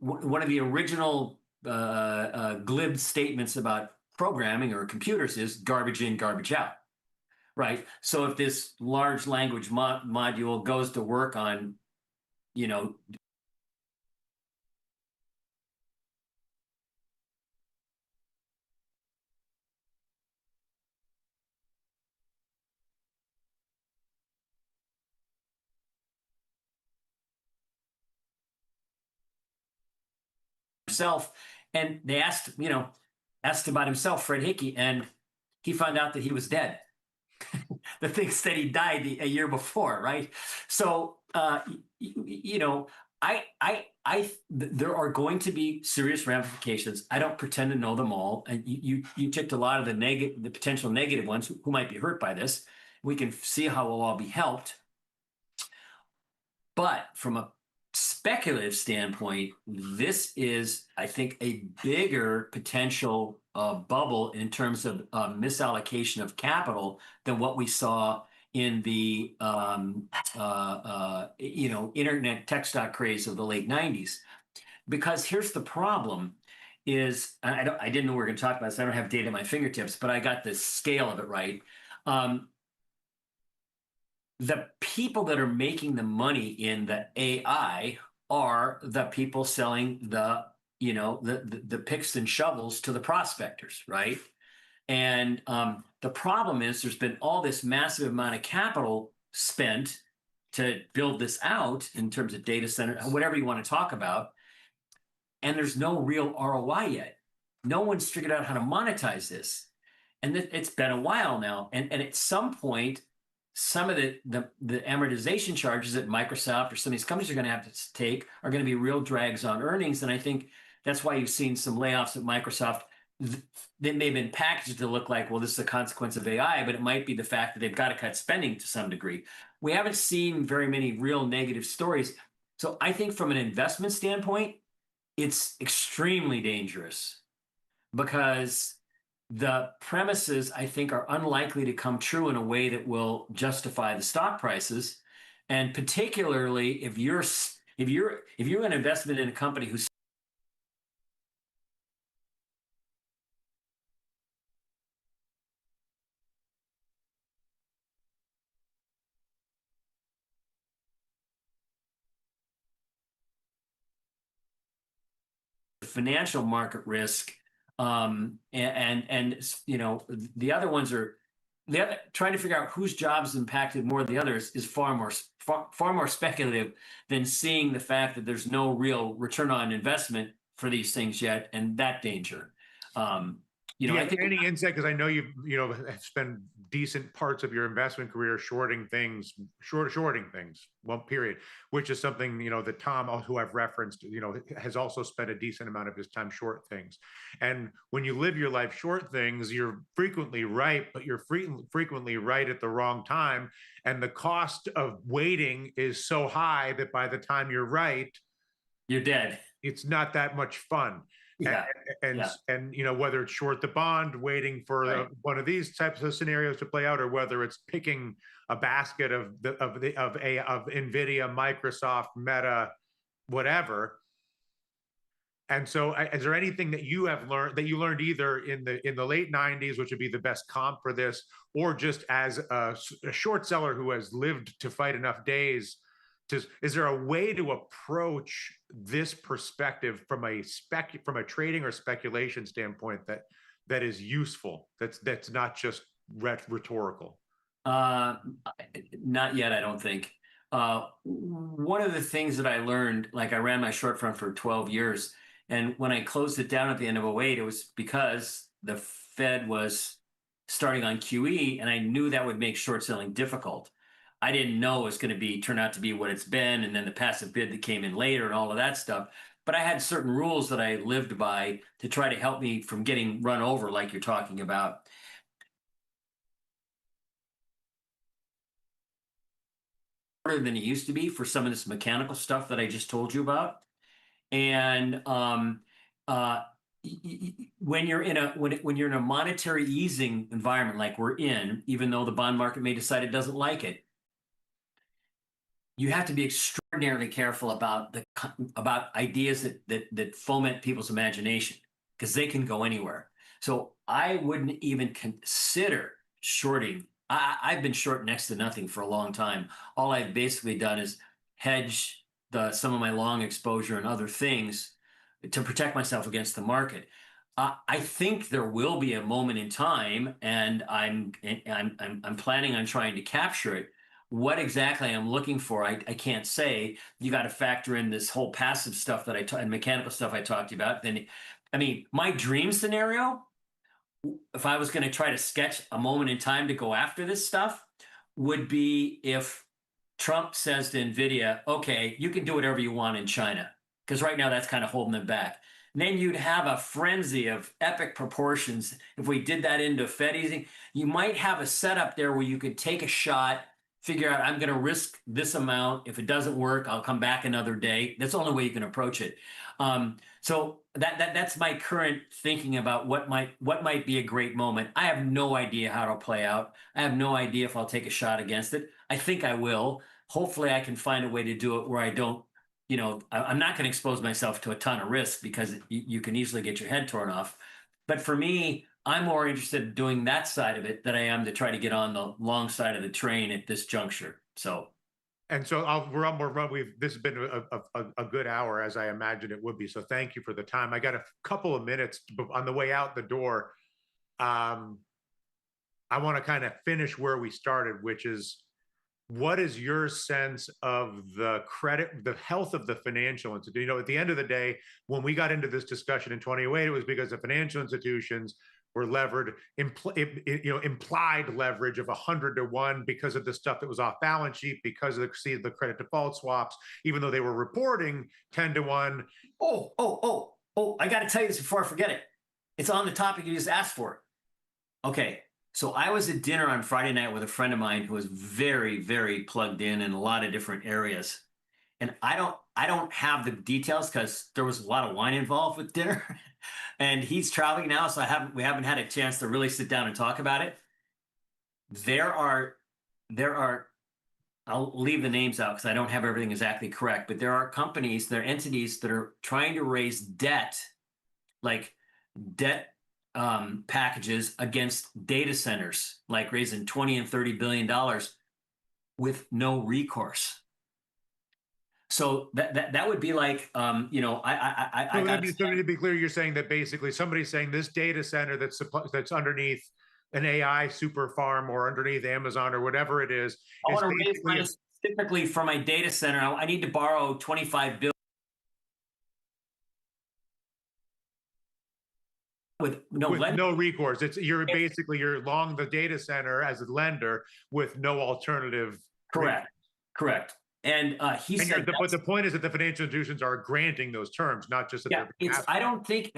[SPEAKER 2] one of the original glib statements about programming or computers is garbage in, garbage out, right? So if this large language module goes to work on, himself, and they asked about himself, Fred Hickey, and he found out that he was dead. The thing said he died a year before, right? So there are going to be serious ramifications. I don't pretend to know them all, and you ticked a lot of the potential negative ones who might be hurt by this. We can see how we'll all be helped, but from a speculative standpoint, this is, I think, a bigger potential bubble in terms of misallocation of capital than what we saw in the internet tech stock craze of the late 90s. Because here's the problem is I didn't know we were going to talk about this. I don't have data at my fingertips, but I got the scale of it right. The people that are making the money in the AI are the people selling the picks and shovels to the prospectors, right? And the problem is there's been all this massive amount of capital spent to build this out in terms of data center, whatever you want to talk about, and there's no real ROI yet. No one's figured out how to monetize this. And it's been a while now. And at some point, some of the amortization charges that Microsoft or some of these companies are going to have to take are going to be real drags on earnings. And I think that's why you've seen some layoffs at Microsoft that may have been packaged to look like, well, this is a consequence of AI, but it might be the fact that they've got to cut spending to some degree. We haven't seen very many real negative stories. So I think from an investment standpoint, it's extremely dangerous because the premises, I think, are unlikely to come true in a way that will justify the stock prices. And particularly if you're an investment in a company who's financial market risk, and the other ones are trying to figure out whose jobs impacted more than the others is far more speculative than seeing the fact that there's no real return on investment for these things yet, and that danger.
[SPEAKER 1] Do you have any insight? Because I know you've have spent decent parts of your investment career shorting things, one period, which is something that Tom, who I've referenced, has also spent a decent amount of his time short things. And when you live your life short things, you're frequently right, but you're frequently right at the wrong time, and the cost of waiting is so high that by the time you're right,
[SPEAKER 2] you're dead.
[SPEAKER 1] It's not that much fun.
[SPEAKER 2] Yeah.
[SPEAKER 1] And whether it's short the bond, waiting for one of these types of scenarios to play out, or whether it's picking a basket of Nvidia, Microsoft, Meta, whatever. And so, is there anything that you have learned that you learned either in the late '90s, which would be the best comp for this, or just as a short seller who has lived to fight enough days? Is there a way to approach this perspective from a trading or speculation standpoint that is useful? That's not just rhetorical.
[SPEAKER 2] Not yet, I don't think. One of the things that I learned, like I ran my short front for 12 years, and when I closed it down at the end of '08, it was because the Fed was starting on QE, and I knew that would make short selling difficult. I didn't know it was going to turn out to be what it's been, and then the passive bid that came in later and all of that stuff. But I had certain rules that I lived by to try to help me from getting run over like you're talking about. Harder than it used to be for some of this mechanical stuff that I just told you about. And when you're in a monetary easing environment like we're in, even though the bond market may decide it doesn't like it, you have to be extraordinarily careful about ideas that foment people's imagination, because they can go anywhere. So I wouldn't even consider shorting. I've been short next to nothing for a long time. All I've basically done is hedge some of my long exposure and other things to protect myself against the market. I think there will be a moment in time, and I'm planning on trying to capture it. What exactly I'm looking for, I can't say. You got to factor in this whole passive stuff and mechanical stuff I talked about. Then, I mean, my dream scenario, if I was going to try to sketch a moment in time to go after this stuff, would be if Trump says to Nvidia, okay, you can do whatever you want in China, because right now that's kind of holding them back. And then you'd have a frenzy of epic proportions. If we did that into Fed easing, you might have a setup there where you could take a shot, figure out I'm going to risk this amount. If it doesn't work, I'll come back another day. That's the only way you can approach it. So that's my current thinking about what might be a great moment. I have no idea how it'll play out. I have no idea if I'll take a shot against it. I think I will. Hopefully, I can find a way to do it where I don't, I'm not going to expose myself to a ton of risk because you can easily get your head torn off. But for me, I'm more interested in doing that side of it than I am to try to get on the long side of the train at this juncture. So
[SPEAKER 1] And so we've this has been a good hour, as I imagined it would be. So thank you for the time. I got a couple of minutes on the way out the door. Um, I want to kind of finish where we started, which is, what is your sense of the health of the financial institution? At the end of the day, when we got into this discussion in 2008, it was because the financial institutions were levered, implied leverage of 100 to 1 because of the stuff that was off balance sheet, because of the credit default swaps, even though they were reporting 10 to 1.
[SPEAKER 2] oh, I got to tell you this before I forget it. It's on the topic you just asked for. Okay. So I was at dinner on Friday night with a friend of mine who was very, very plugged in a lot of different areas. And I don't have the details because there was a lot of wine involved with dinner. And he's traveling now, so we haven't had a chance to really sit down and talk about it. There are I'll leave the names out because I don't have everything exactly correct, but there are entities that are trying to raise debt, like debt packages against data centers, like raising 20 and $30 billion with no recourse. So that would be like, I
[SPEAKER 1] So,
[SPEAKER 2] got
[SPEAKER 1] to be clear, you're saying that basically somebody's saying this data center that's underneath an AI super farm or underneath Amazon or whatever it is
[SPEAKER 2] I want to raise
[SPEAKER 1] basically
[SPEAKER 2] money specifically for my data center. I need to borrow 25 billion with no lending.
[SPEAKER 1] no recourse. You're long the data center as a lender with no alternative.
[SPEAKER 2] Correct. Correct. And he
[SPEAKER 1] And
[SPEAKER 2] said,
[SPEAKER 1] but the point is that the financial institutions are granting those terms, not just that
[SPEAKER 2] yeah,
[SPEAKER 1] they're
[SPEAKER 2] I don't think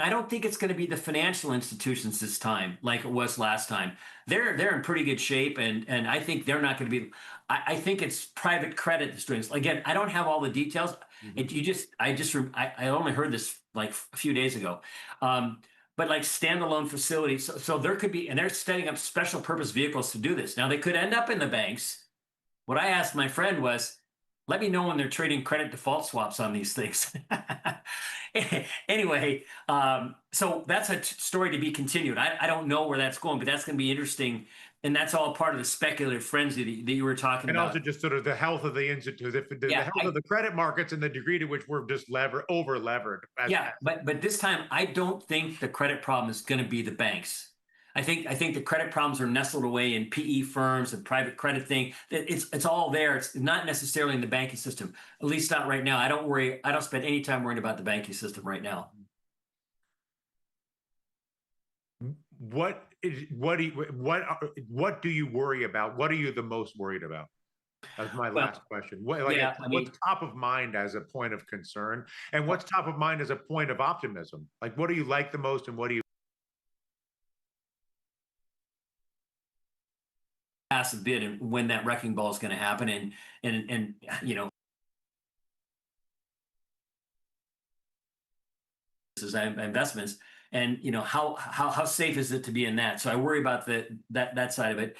[SPEAKER 2] it's going to be the financial institutions this time like it was last time. They're in pretty good shape, and I think they're not going to be. I think it's private credit that's doing this. Again, I don't have all the details. I only heard this like a few days ago. But like standalone facilities, so there could be, and they're setting up special purpose vehicles to do this. Now they could end up in the banks. What I asked my friend was, let me know when they're trading credit default swaps on these things. Anyway, so that's a story to be continued. I don't know where that's going, but that's going to be interesting. And that's all part of the speculative frenzy that you were talking
[SPEAKER 1] and
[SPEAKER 2] about.
[SPEAKER 1] also just sort of the health of the institute, the
[SPEAKER 2] Yeah,
[SPEAKER 1] health of the credit markets and the degree to which we're just over levered.
[SPEAKER 2] yeah, but this time I don't think the credit problem is going to be the banks. I think the credit problems are nestled away in PE firms and private credit thing. It's all there. It's not necessarily in the banking system. At least not right now. I don't worry. I don't spend any time worrying about the banking system right now.
[SPEAKER 1] What do you worry about? What are you the most worried about? That's my
[SPEAKER 2] Well,
[SPEAKER 1] last question.
[SPEAKER 2] yeah, I
[SPEAKER 1] What's
[SPEAKER 2] mean,
[SPEAKER 1] top of mind as a point of concern, and what's top of mind as a point of optimism? Like, what do you like the most, and what do you
[SPEAKER 2] pass a bid and when that wrecking ball is going to happen, and investments, and how safe is it to be in that? So I worry about that side of it.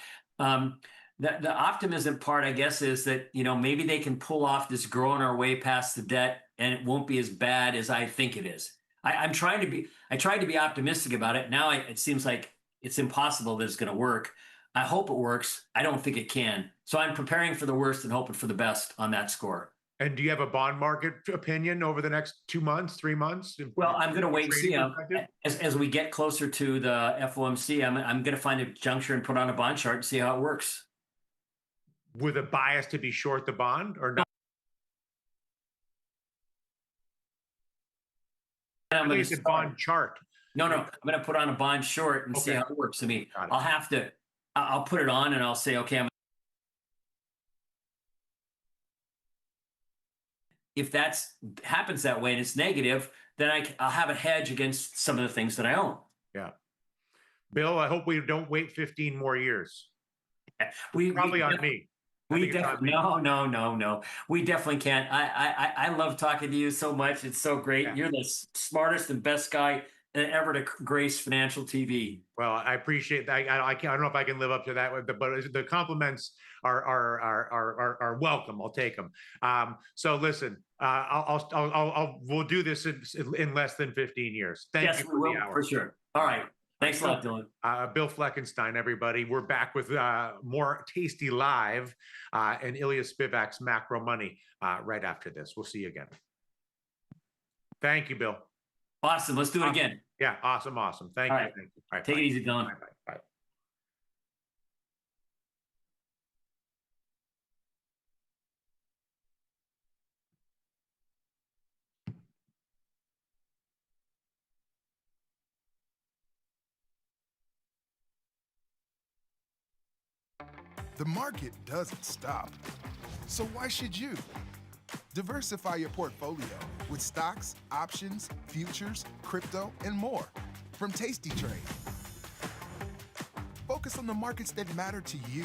[SPEAKER 2] The optimism part, I guess, is that maybe they can pull off this growing our way past the debt, and it won't be as bad as I think it is. I tried to be optimistic about it. Now it seems like it's impossible that it's going to work. I hope it works. I don't think it can. So I'm preparing for the worst and hoping for the best on that score.
[SPEAKER 1] and do you have a bond market opinion over the next 2 months, 3 months?
[SPEAKER 2] Well, I'm going to wait and
[SPEAKER 1] Trading
[SPEAKER 2] see.
[SPEAKER 1] perspective?
[SPEAKER 2] As we get closer to the FOMC, I'm going to find a juncture and put on a bond chart and see how it works.
[SPEAKER 1] With a bias to be short the bond or not?
[SPEAKER 2] And I'm going to
[SPEAKER 1] It's a
[SPEAKER 2] start.
[SPEAKER 1] bond chart.
[SPEAKER 2] No, I'm going to put on a bond short and see
[SPEAKER 1] Okay.
[SPEAKER 2] how it works. I mean,
[SPEAKER 1] Got it.
[SPEAKER 2] I'll put it on and I'll say, okay, if that happens that way and it's negative, then I'll have a hedge against some of the things that I own.
[SPEAKER 1] Yeah. Bill, I hope we don't wait 15 more years.
[SPEAKER 2] We
[SPEAKER 1] Probably on me. I
[SPEAKER 2] We
[SPEAKER 1] think it's on
[SPEAKER 2] definitely
[SPEAKER 1] me.
[SPEAKER 2] no. We definitely can't. I love talking to you so much. It's so great.
[SPEAKER 1] Yeah.
[SPEAKER 2] You're the smartest and best guy ever to grace financial TV.
[SPEAKER 1] Well, I appreciate that. I can't. I don't know if I can live up to that, but the compliments are welcome. I'll take them. So listen, we'll do this in less than 15 years. Thank
[SPEAKER 2] Yes,
[SPEAKER 1] you
[SPEAKER 2] we
[SPEAKER 1] for the
[SPEAKER 2] will
[SPEAKER 1] hour.
[SPEAKER 2] for sure. All right. Thanks a lot, Dylan.
[SPEAKER 1] Bill Fleckenstein, everybody. We're back with more Tasty Live and Ilya Spivak's Macro Money right after this. We'll see you again. Thank you, Bill.
[SPEAKER 2] Awesome. Let's do it again.
[SPEAKER 1] Yeah, awesome. Thank
[SPEAKER 2] All
[SPEAKER 1] you.
[SPEAKER 2] right.
[SPEAKER 1] Thank you. All right,
[SPEAKER 2] Take it easy, Dylan.
[SPEAKER 1] Bye.
[SPEAKER 3] The market doesn't stop. So why should you? Diversify your portfolio with stocks, options, futures, crypto, and more from Tasty Trade. Focus on the markets that matter to you.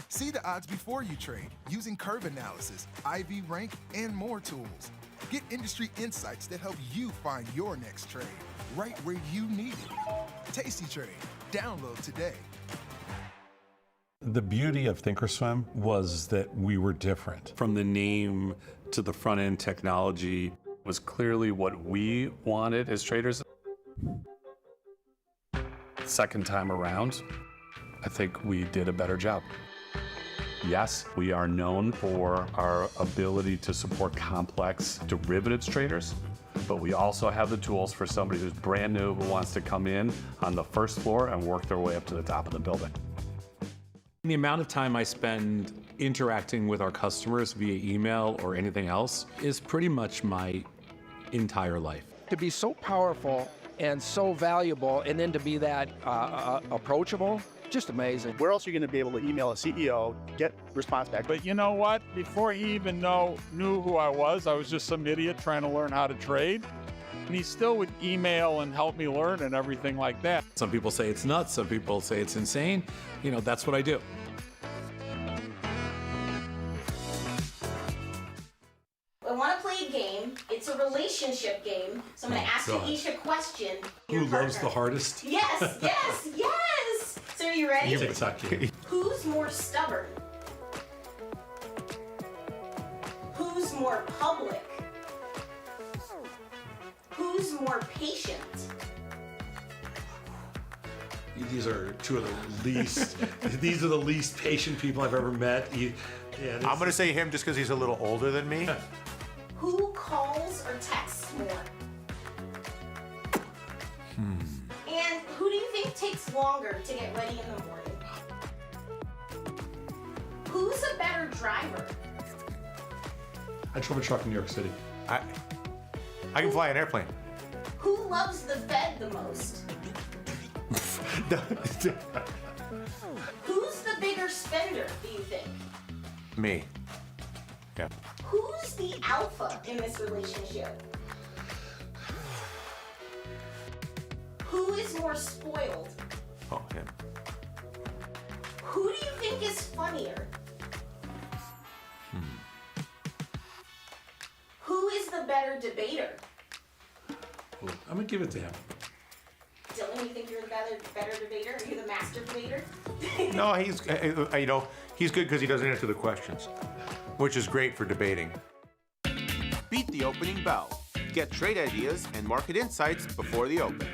[SPEAKER 3] See the odds before you trade using curve analysis, IV rank, and more tools. Get industry insights that help you find your next trade right where you need it. Tasty Trade. Download today.
[SPEAKER 4] The beauty of Thinkorswim was that we were different. From the name to the front end technology was clearly what we wanted as traders. Second time around, I think we did a better job. Yes, we are known for our ability to support complex derivatives traders, but we also have the tools for somebody who's brand new who wants to come in on the first floor and work their way up to the top of the building. The amount of time I spend interacting with our customers via email or anything else is pretty much my entire life.
[SPEAKER 5] To be so powerful and so valuable, and then to be that approachable, just amazing.
[SPEAKER 6] Where else are you going to be able to email a CEO, get response back?
[SPEAKER 7] But you know what? Before he even knew who I was just some idiot trying to learn how to trade. And he still would email and help me learn and everything like that.
[SPEAKER 4] Some people say it's nuts, some people say it's insane. You know, that's what I do.
[SPEAKER 8] I want to play a game. It's a relationship game. So I'm going to ask you each a question.
[SPEAKER 4] Who loves the hardest?
[SPEAKER 8] Yes. So are you ready?
[SPEAKER 4] Kentucky.
[SPEAKER 8] Who's more stubborn? Who's more public? Who's more patient?
[SPEAKER 9] These are two of the least. These are the least patient people I've ever met.
[SPEAKER 1] I'm going to say him just because he's a little older than me.
[SPEAKER 8] Who calls or texts more? And who do you think takes longer to get ready in the morning? Who's a better driver?
[SPEAKER 9] I drove a truck in New York City.
[SPEAKER 1] I can fly an airplane.
[SPEAKER 8] Who loves the Fed the most? Who's the bigger spender, do you think?
[SPEAKER 1] Me. Yeah.
[SPEAKER 8] Who's the alpha in this relationship? Who is more spoiled?
[SPEAKER 1] Oh, him.
[SPEAKER 8] Who do you think is funnier? Who is the better debater?
[SPEAKER 9] I'm gonna give it to him.
[SPEAKER 8] Dylan, you think you're the better debater? Are you the master debater?
[SPEAKER 1] No, he's he's good because he doesn't answer the questions, which is great for debating.
[SPEAKER 10] Beat the opening bell. Get trade ideas and market insights before the open.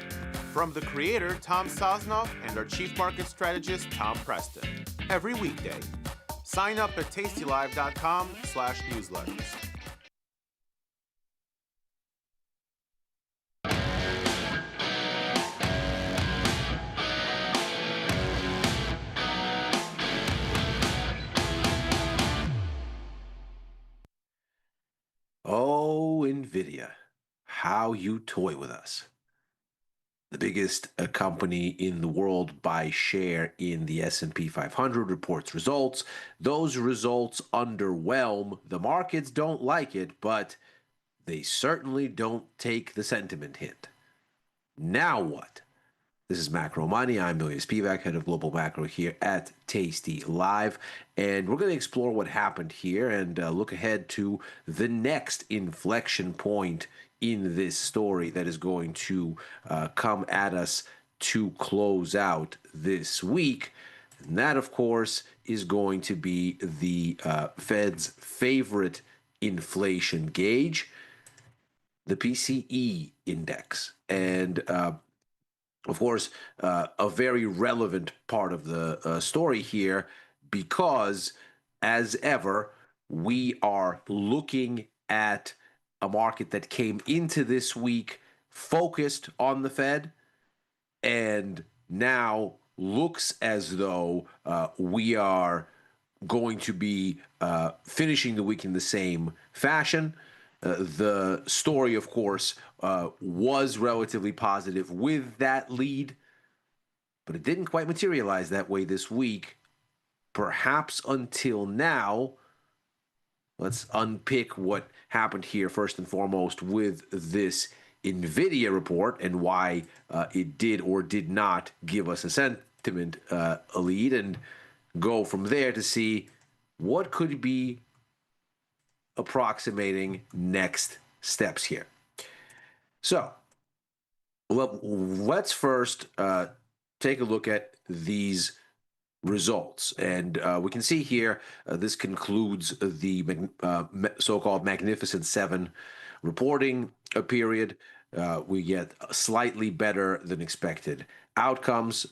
[SPEAKER 10] From the creator, Tom Sosnoff, and our chief market strategist, Tom Preston. Every weekday. Sign up at tastylive.com/newsletters.
[SPEAKER 11] Oh, Nvidia, how you toy with us. The biggest company in the world by share in the S&P 500 reports results. Those results underwhelm. The markets don't like it, but they certainly don't take the sentiment hit. Now what? This is Macro Money. I'm Ilya Spivak, head of global macro here at tastylive, and we're going to explore what happened here and look ahead to the next inflection point in this story that is going to come at us to close out this week. And that, of course, is going to be the Fed's favorite inflation gauge, the PCE index. And of course, a very relevant part of the story here, because as ever, we are looking at a market that came into this week focused on the Fed and now looks as though we are going to be finishing the week in the same fashion. The story, of course, was relatively positive with that lead, but it didn't quite materialize that way this week, perhaps until now. Let's unpick what happened here first and foremost with this Nvidia report and why it did or did not give us a sentiment a lead, and go from there to see what could be approximating next steps here. So let's first take a look at these results. And we can see here, this concludes the so-called Magnificent Seven reporting period. We get slightly better than expected outcomes.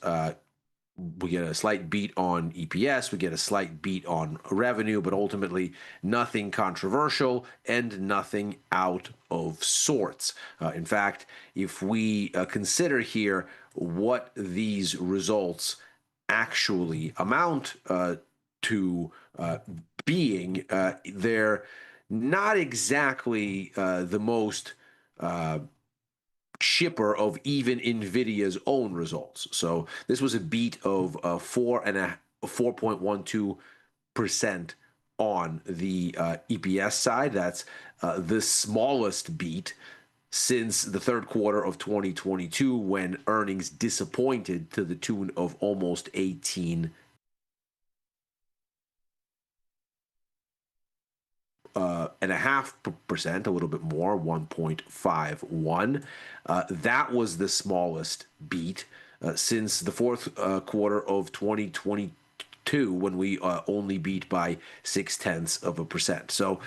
[SPEAKER 11] We get a slight beat on EPS, we get a slight beat on revenue, but ultimately nothing controversial and nothing out of sorts. In fact, if we consider here what these results actually amount to being, they're not exactly the most chipper of even Nvidia's own results. So this was a beat of 4.12% on the EPS side. That's the smallest beat since the third quarter of 2022, when earnings disappointed to the tune of almost 18.5%, a little bit more, 1.51. That was the smallest beat since the fourth quarter of 2022, when we only beat by 0.6%. So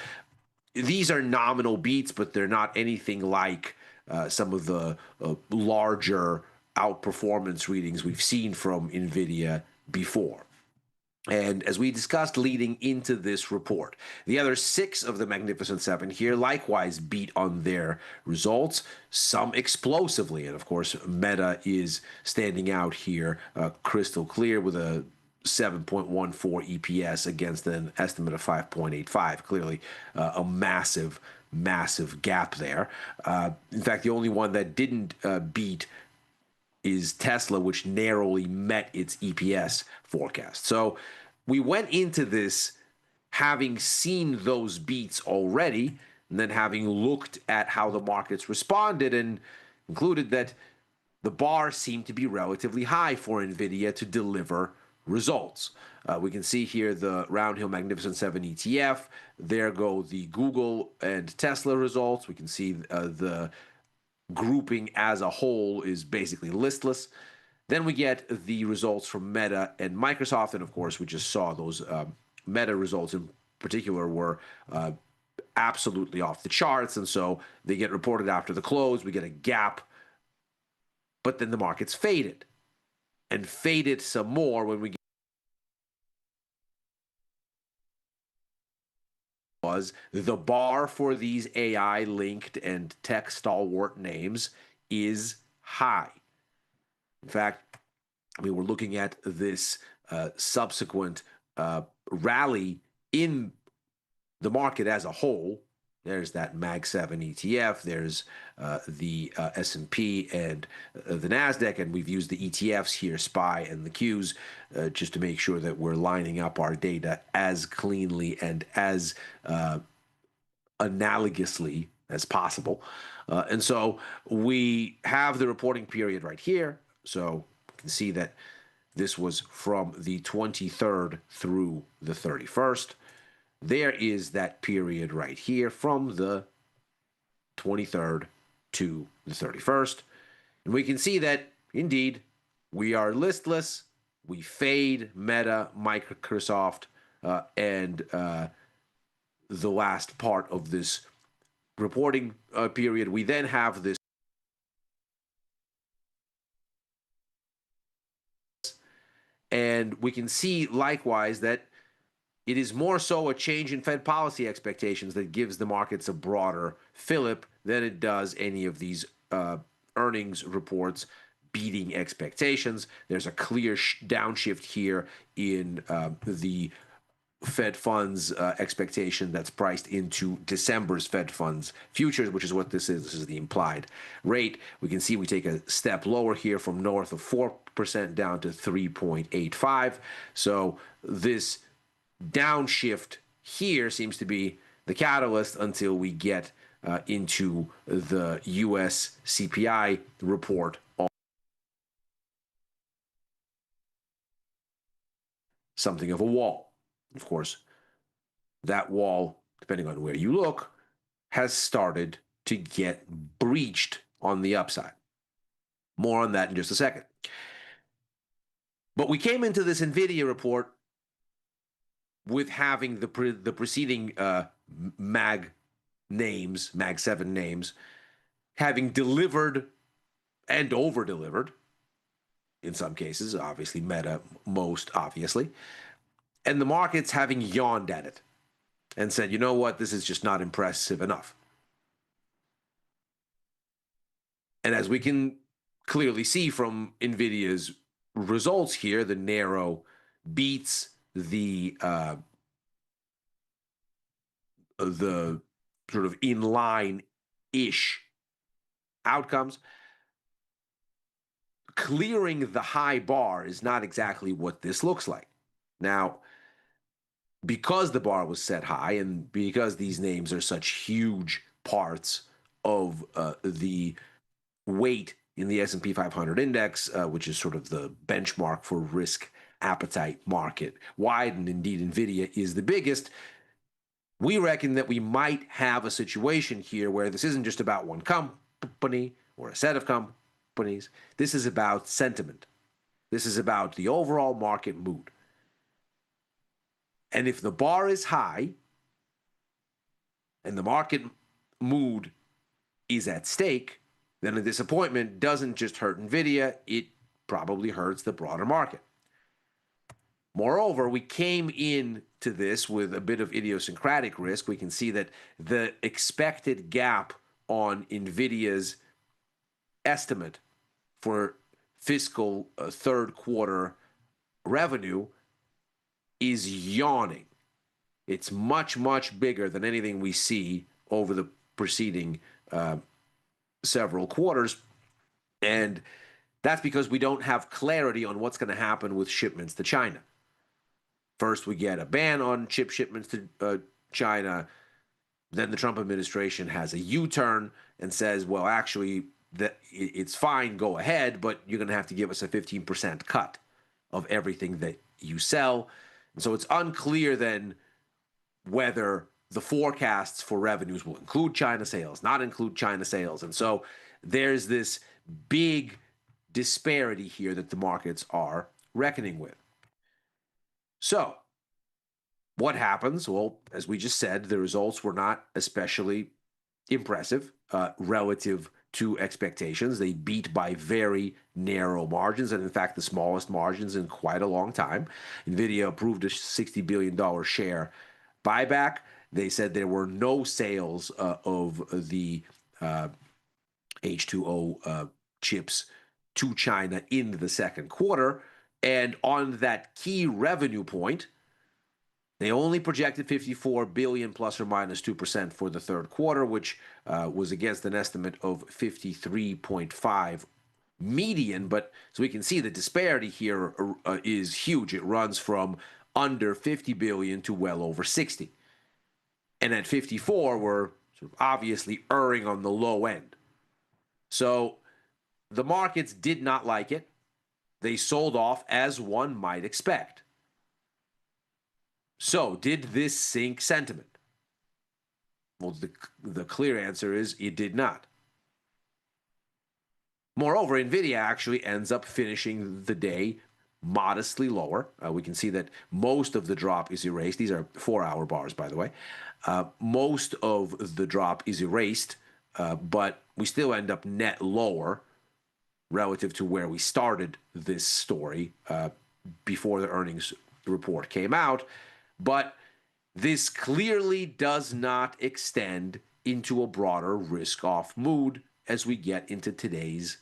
[SPEAKER 11] these are nominal beats, but they're not anything like some of the larger outperformance readings we've seen from Nvidia before. And as we discussed leading into this report, the other 6 of the Magnificent Seven here likewise beat on their results, some explosively. And of course, Meta is standing out here crystal clear with a 7.14 EPS against an estimate of 5.85. Clearly a massive gap there. In fact, the only one that didn't beat is Tesla, which narrowly met its EPS forecast. So we went into this having seen those beats already, and then having looked at how the markets responded, and concluded that the bar seemed to be relatively high for Nvidia to deliver results. We can see here the Roundhill Magnificent 7 ETF. There go the Google and Tesla results. We can see the grouping as a whole is basically listless. Then we get the results from Meta and Microsoft, and of course we just saw those Meta results in particular were absolutely off the charts, and so they get reported after the close. We get a gap, but then the markets faded, and faded some more when we get was the bar for these AI linked and tech stalwart names is high. In fact, we were looking at this subsequent rally in the market as a whole. There's that Mag 7 ETF. There's the S&P and the NASDAQ, and we've used the ETFs here, SPY and the Qs, just to make sure that we're lining up our data as cleanly and as analogously as possible. And so we have the reporting period right here. So you can see that this was from the 23rd through the 31st. There is that period right here from the 23rd to the 31st. And we can see that, indeed, we are listless. We fade Meta, Microsoft, and the last part of this reporting period. We then have this. And we can see, likewise, that it is more so a change in Fed policy expectations that gives the markets a broader fillip than it does any of these earnings reports beating expectations. There's a clear downshift here in the Fed funds expectation that's priced into December's Fed funds futures, which is what this is. This is the implied rate. We can see we take a step lower here from north of 4% down to 3.85. So this downshift here seems to be the catalyst until we get into the US CPI report on something of a wall. Of course, that wall, depending on where you look, has started to get breached on the upside. More on that in just a second. But we came into this Nvidia report with having the preceding Mag 7 names, having delivered and over-delivered, in some cases, obviously Meta most obviously, and the markets having yawned at it and said, you know what, this is just not impressive enough. And as we can clearly see from Nvidia's results here, the narrow beats, the sort of in-line-ish outcomes, clearing the high bar is not exactly what this looks like. Now, because the bar was set high and because these names are such huge parts of the weight in the S&P 500 index, which is sort of the benchmark for risk appetite market wide, and indeed Nvidia is the biggest, we reckon that we might have a situation here where this isn't just about one company or a set of companies. This is about sentiment. This is about the overall market mood. And if the bar is high and the market mood is at stake, then a disappointment doesn't just hurt Nvidia, it probably hurts the broader market. Moreover, we came into this with a bit of idiosyncratic risk. We can see that the expected gap on Nvidia's estimate for fiscal third quarter revenue is yawning. It's much, much bigger than anything we see over the preceding several quarters. And that's because we don't have clarity on what's going to happen with shipments to China. First, we get a ban on chip shipments to China. Then the Trump administration has a U-turn and says, well, actually, it's fine, go ahead, but you're going to have to give us a 15% cut of everything that you sell. And so it's unclear then whether the forecasts for revenues will include China sales, not include China sales. And so there's this big disparity here that the markets are reckoning with. So what happens? Well, as we just said, the results were not especially impressive relative to expectations. They beat by very narrow margins, and in fact, the smallest margins in quite a long time. Nvidia approved a $60 billion share buyback. They said there were no sales of the H2O chips to China in the second quarter. And on that key revenue point, they only projected $54 billion plus or minus 2% for the third quarter, which was against an estimate of 53.5 median. But so we can see the disparity here is huge. It runs from under 50 billion to well over 60. And at 54, we're sort of obviously erring on the low end. So the markets did not like it. They sold off as one might expect. So, did this sink sentiment? Well, the clear answer is it did not. Moreover, Nvidia actually ends up finishing the day modestly lower. We can see that most of the drop is erased. These are 4-hour bars, by the way. Most of the drop is erased, but we still end up net lower relative to where we started this story before the earnings report came out. But this clearly does not extend into a broader risk-off mood as we get into today's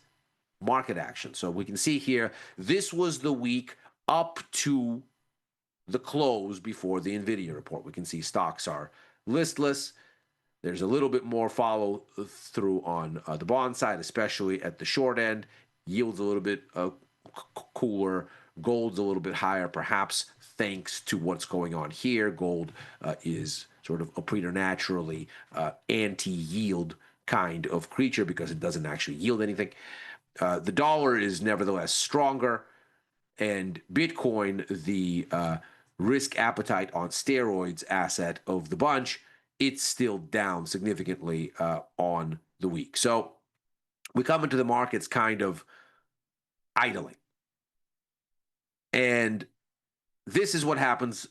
[SPEAKER 11] market action. So we can see here, this was the week up to the close before the Nvidia report. We can see stocks are listless. There's a little bit more follow through on the bond side, especially at the short end. Yields a little bit cooler. Gold's a little bit higher, perhaps thanks to what's going on here. Gold is sort of a preternaturally anti-yield kind of creature because it doesn't actually yield anything. The dollar is nevertheless stronger, and Bitcoin, the risk appetite on steroids asset of the bunch, it's still down significantly on the week. So we come into the markets kind of idling. And this is what happens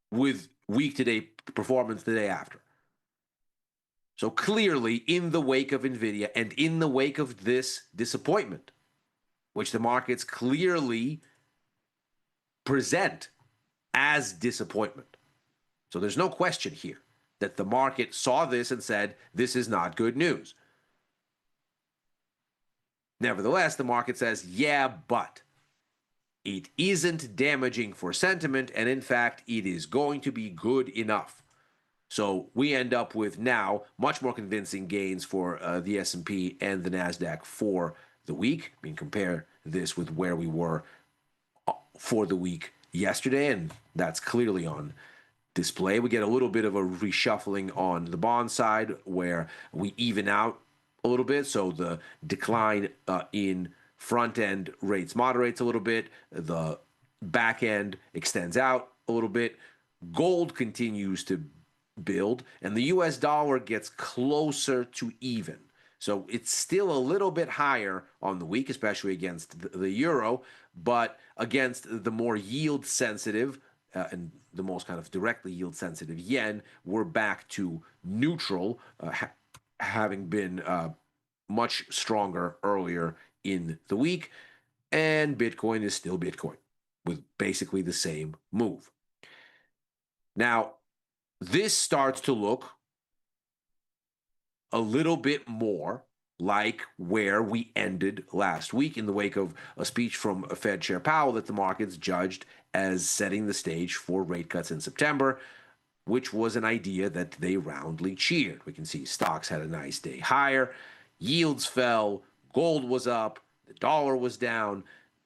[SPEAKER 11] with week-to-day performance the day after. So clearly, in the wake of Nvidia and in the wake of this disappointment, which the markets clearly present as disappointment. So there's no question here that the market saw this and said, this is not good news. Nevertheless, the market says, yeah, but it isn't damaging for sentiment, and in fact, it is going to be good enough. So we end up with now much more convincing gains for the S&P and the NASDAQ for the week. I mean, compare this with where we were for the week yesterday, and that's clearly on display. We get a little bit of a reshuffling on the bond side where we even out a little bit. So the decline in front end rates moderates a little bit. The back end extends out a little bit. Gold continues to build, and the US dollar gets closer to even. So it's still a little bit higher on the week, especially against the euro, but against the more yield sensitive and the most kind of directly yield sensitive yen, we're back to neutral, having been much stronger earlier in the week. And Bitcoin is still Bitcoin with basically the same move. Now, this starts to look a little bit more like where we ended last week in the wake of a speech from Fed Chair Powell that the markets judged as setting the stage for rate cuts in September, which was an idea that they roundly cheered. We can see stocks had a nice day higher, yields fell, gold was up, the dollar was down,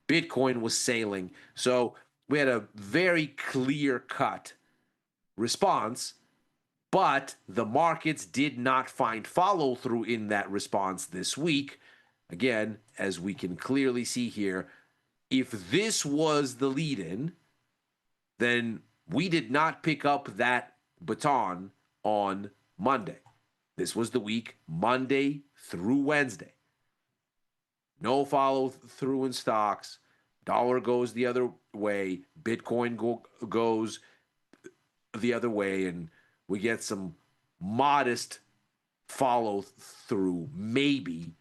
[SPEAKER 11] Bitcoin was sailing. So we had a very clear-cut response, but the markets did not find follow-through in that response this week. Again, as we can clearly see here, if this was the lead-in, then we did not pick up that baton on Monday. This was the week, Monday through Wednesday. No follow-through in stocks. Dollar goes the other way. Bitcoin goes the other way, and we get some modest follow-through, maybe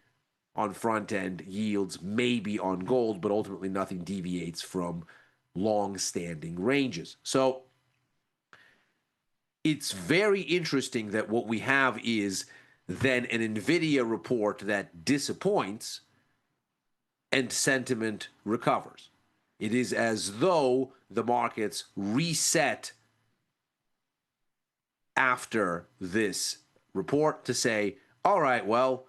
[SPEAKER 11] on front-end yields, maybe on gold, but ultimately nothing deviates from long-standing ranges. So it's very interesting that what we have is then an Nvidia report that disappoints and sentiment recovers. It is as though the markets reset after this report to say, all right, well,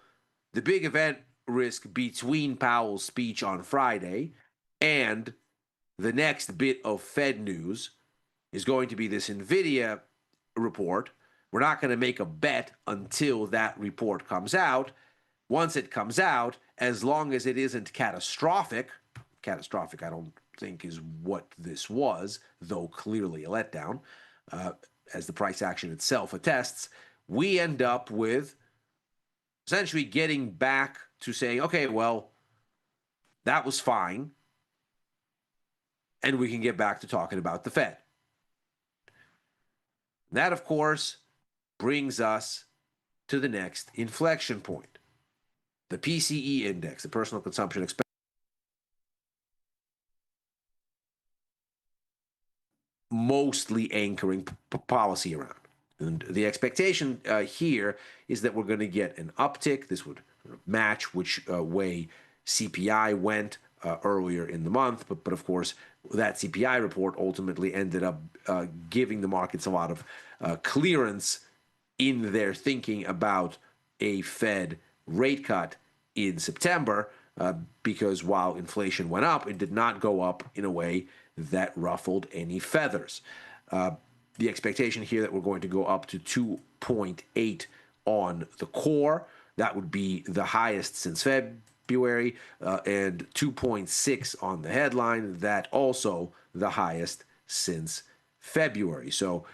[SPEAKER 11] the big event risk between Powell's speech on Friday and the next bit of Fed news is going to be this Nvidia report. We're not going to make a bet until that report comes out. Once it comes out, as long as it isn't catastrophic, catastrophic, I don't think, is what this was, though clearly a letdown, as the price action itself attests. We end up with essentially getting back to saying, okay, well, that was fine, and we can get back to talking about the Fed. That, of course, brings us to the next inflection point. The PCE index, the personal consumption expense, mostly anchoring policy around. And the expectation here is that we're going to get an uptick. This would match which way CPI went earlier in the month. But of course, that CPI report ultimately ended up giving the markets a lot of clearance in their thinking about a Fed rate cut in September, because while inflation went up, it did not go up in a way that ruffled any feathers. The expectation here that we're going to go up to 2.8 on the core. That would be the highest since February, and 2.6 on the headline. That also the highest since February. So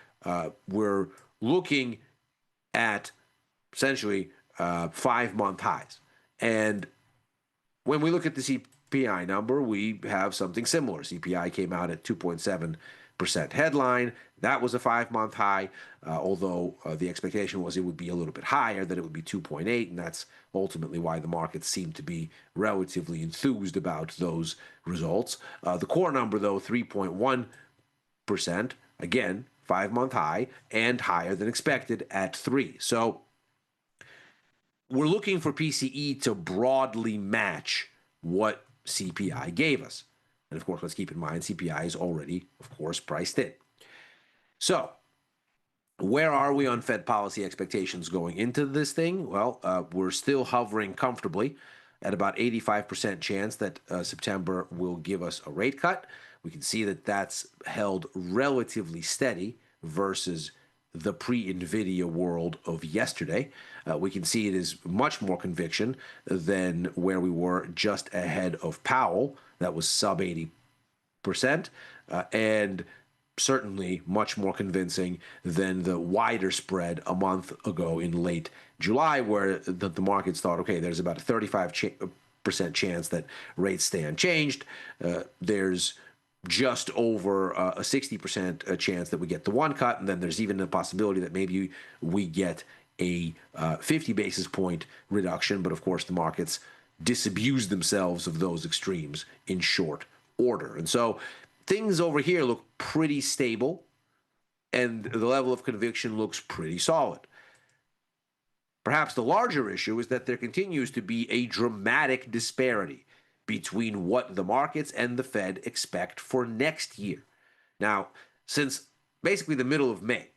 [SPEAKER 11] we're looking at essentially 5-month highs. And when we look at the CPI number, we have something similar. CPI came out at 2.7% headline. That was a 5-month high, although the expectation was it would be a little bit higher, that it would be 2.8, and that's ultimately why the markets seem to be relatively enthused about those results. The core number, though, 3.1%, again, 5-month high, and higher than expected at 3. So we're looking for PCE to broadly match what CPI gave us. And of course, let's keep in mind, CPI is already, of course, priced in. So where are we on Fed policy expectations going into this thing? Well, we're still hovering comfortably at about 85% chance that September will give us a rate cut. We can see that that's held relatively steady versus the pre-Nvidia world of yesterday. We can see it is much more conviction than where we were just ahead of Powell. That was sub 80%, and certainly much more convincing than the wider spread a month ago in late July, where the markets thought, okay, there's about a 35% chance that rates stay unchanged. There's just over a 60% chance that we get the one cut, and then there's even a possibility that maybe we get a 50 basis point reduction. But of course, the markets disabuse themselves of those extremes in short order. And so things over here look pretty stable, and the level of conviction looks pretty solid. Perhaps the larger issue is that there continues to be a dramatic disparity between what the markets and the Fed expect for next year. Now, since basically the middle of May,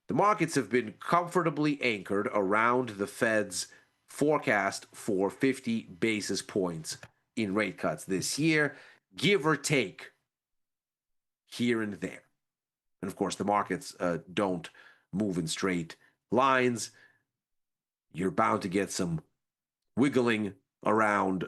[SPEAKER 11] the markets have been comfortably anchored around the Fed's forecast for 50 basis points in rate cuts this year, give or take here and there. And of course, the markets don't move in straight lines. You're bound to get some wiggling around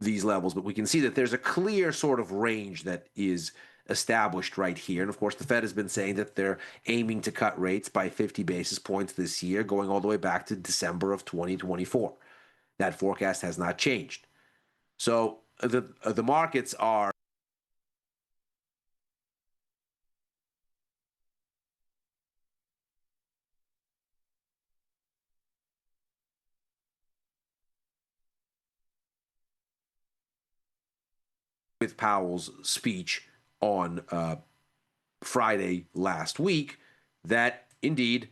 [SPEAKER 11] these levels, but we can see that there's a clear sort of range that is established right here. And of course, the Fed has been saying that they're aiming to cut rates by 50 basis points this year, going all the way back to December of 2024. That forecast has not changed. So the markets are with Powell's speech on Friday last week that indeed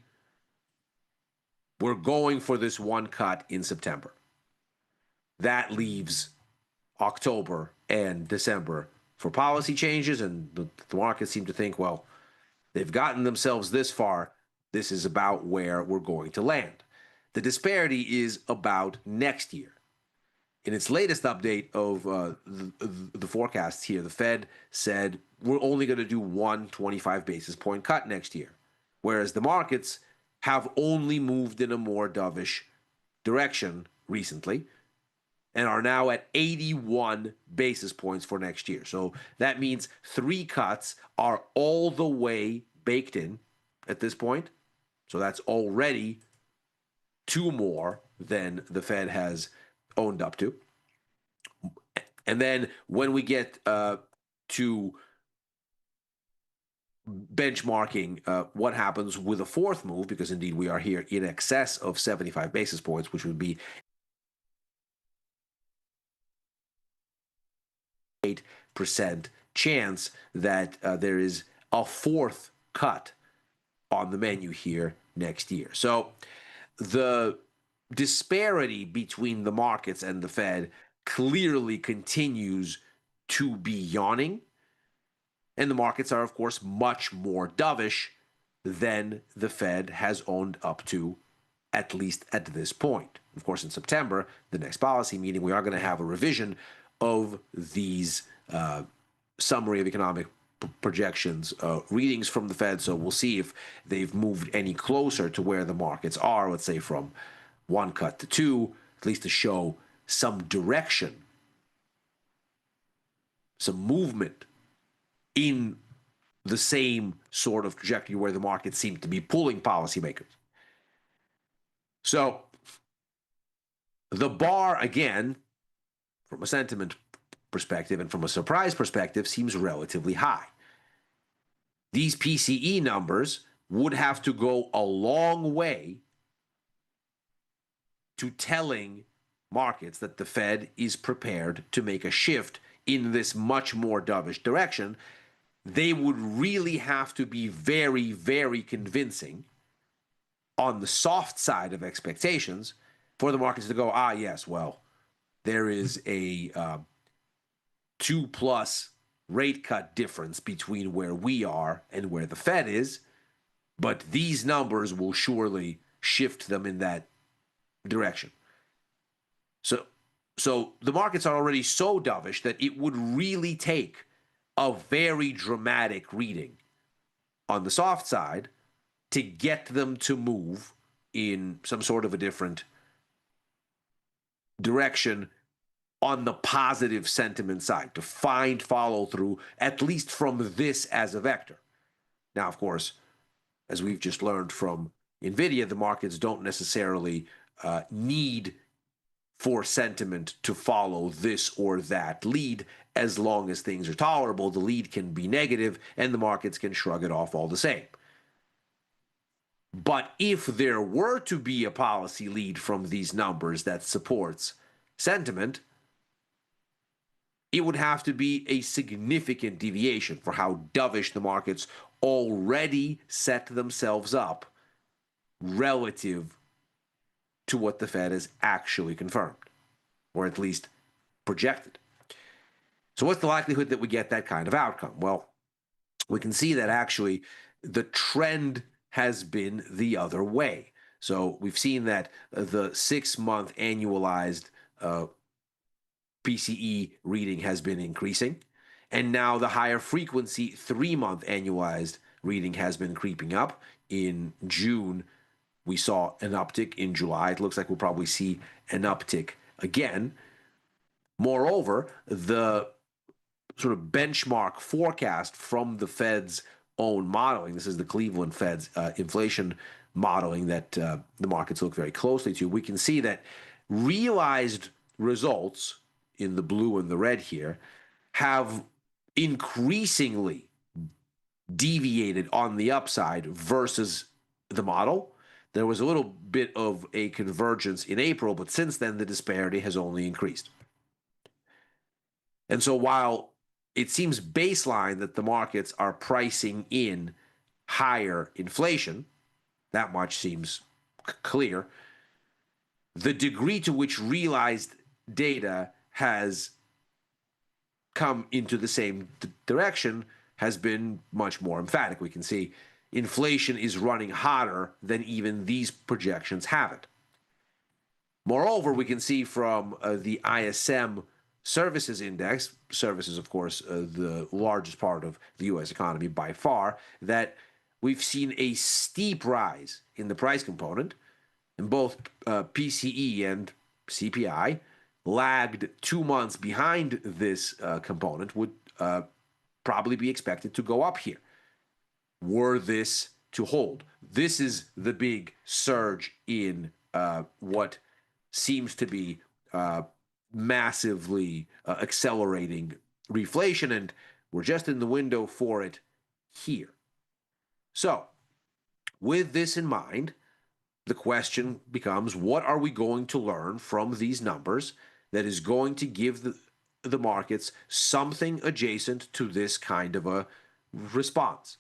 [SPEAKER 11] we're going for this one cut in September. That leaves October and December for policy changes, and the markets seem to think, well, they've gotten themselves this far. This is about where we're going to land. The disparity is about next year. In its latest update of the forecasts here, the Fed said we're only going to do one 25 basis point cut next year, whereas the markets have only moved in a more dovish direction recently. and are now at 81 basis points for next year. So that means 3 cuts are all the way baked in at this point. So that's already 2 more than the Fed has owned up to. And then when we get to benchmarking what happens with a 4th move, because indeed we are here in excess of 75 basis points, which would be 8% chance that there is a 4th cut on the menu here next year. So the disparity between the markets and the Fed clearly continues to be yawning. And the markets are, of course, much more dovish than the Fed has owned up to, at least at this point. Of course, in September, the next policy meeting, we are going to have a revision of these summary of economic projections, readings from the Fed. So we'll see if they've moved any closer to where the markets are, let's say from 1 cut to 2, at least to show some direction, some movement in the same sort of trajectory where the markets seem to be pulling policymakers. So the bar, again, from a sentiment perspective and from a surprise perspective, seems relatively high. These PCE numbers would have to go a long way to telling markets that the Fed is prepared to make a shift in this much more dovish direction. They would really have to be very, very convincing on the soft side of expectations for the markets to go, yes, well, there is a 2+ rate cut difference between where we are and where the Fed is, but these numbers will surely shift them in that direction. So the markets are already so dovish that it would really take a very dramatic reading on the soft side to get them to move in some sort of a different direction on the positive sentiment side, to find follow through, at least from this as a vector. Now, of course, as we've just learned from Nvidia, the markets don't necessarily need for sentiment to follow this or that lead. As long as things are tolerable, the lead can be negative and the markets can shrug it off all the same. But if there were to be a policy lead from these numbers that supports sentiment, it would have to be a significant deviation for how dovish the markets already set themselves up relative to what the Fed has actually confirmed, or at least projected. So what's the likelihood that we get that kind of outcome? Well, we can see that actually the trend has been the other way. So we've seen that the 6-month annualized PCE reading has been increasing, and now the higher frequency 3-month annualized reading has been creeping up. In June, we saw an uptick. In July, it looks like we'll probably see an uptick again. Moreover, the sort of benchmark forecast from the Fed's own modeling, this is the Cleveland Fed's inflation modeling that the markets look very closely to, we can see that realized results in the blue and the red here have increasingly deviated on the upside versus the model. There was a little bit of a convergence in April, but since then the disparity has only increased. And so while it seems baseline that the markets are pricing in higher inflation, that much seems clear, the degree to which realized data has come into the same direction has been much more emphatic. We can see inflation is running hotter than even these projections have it. Moreover, we can see from the ISM Services Index, services, of course, the largest part of the U.S. economy by far, that we've seen a steep rise in the price component in both PCE and CPI. lagged 2 months behind this component would probably be expected to go up here, were this to hold. This is the big surge in what seems to be massively accelerating reflation, and we're just in the window for it here. So, with this in mind, the question becomes, what are we going to learn from these numbers that is going to give the markets something adjacent to this kind of a response?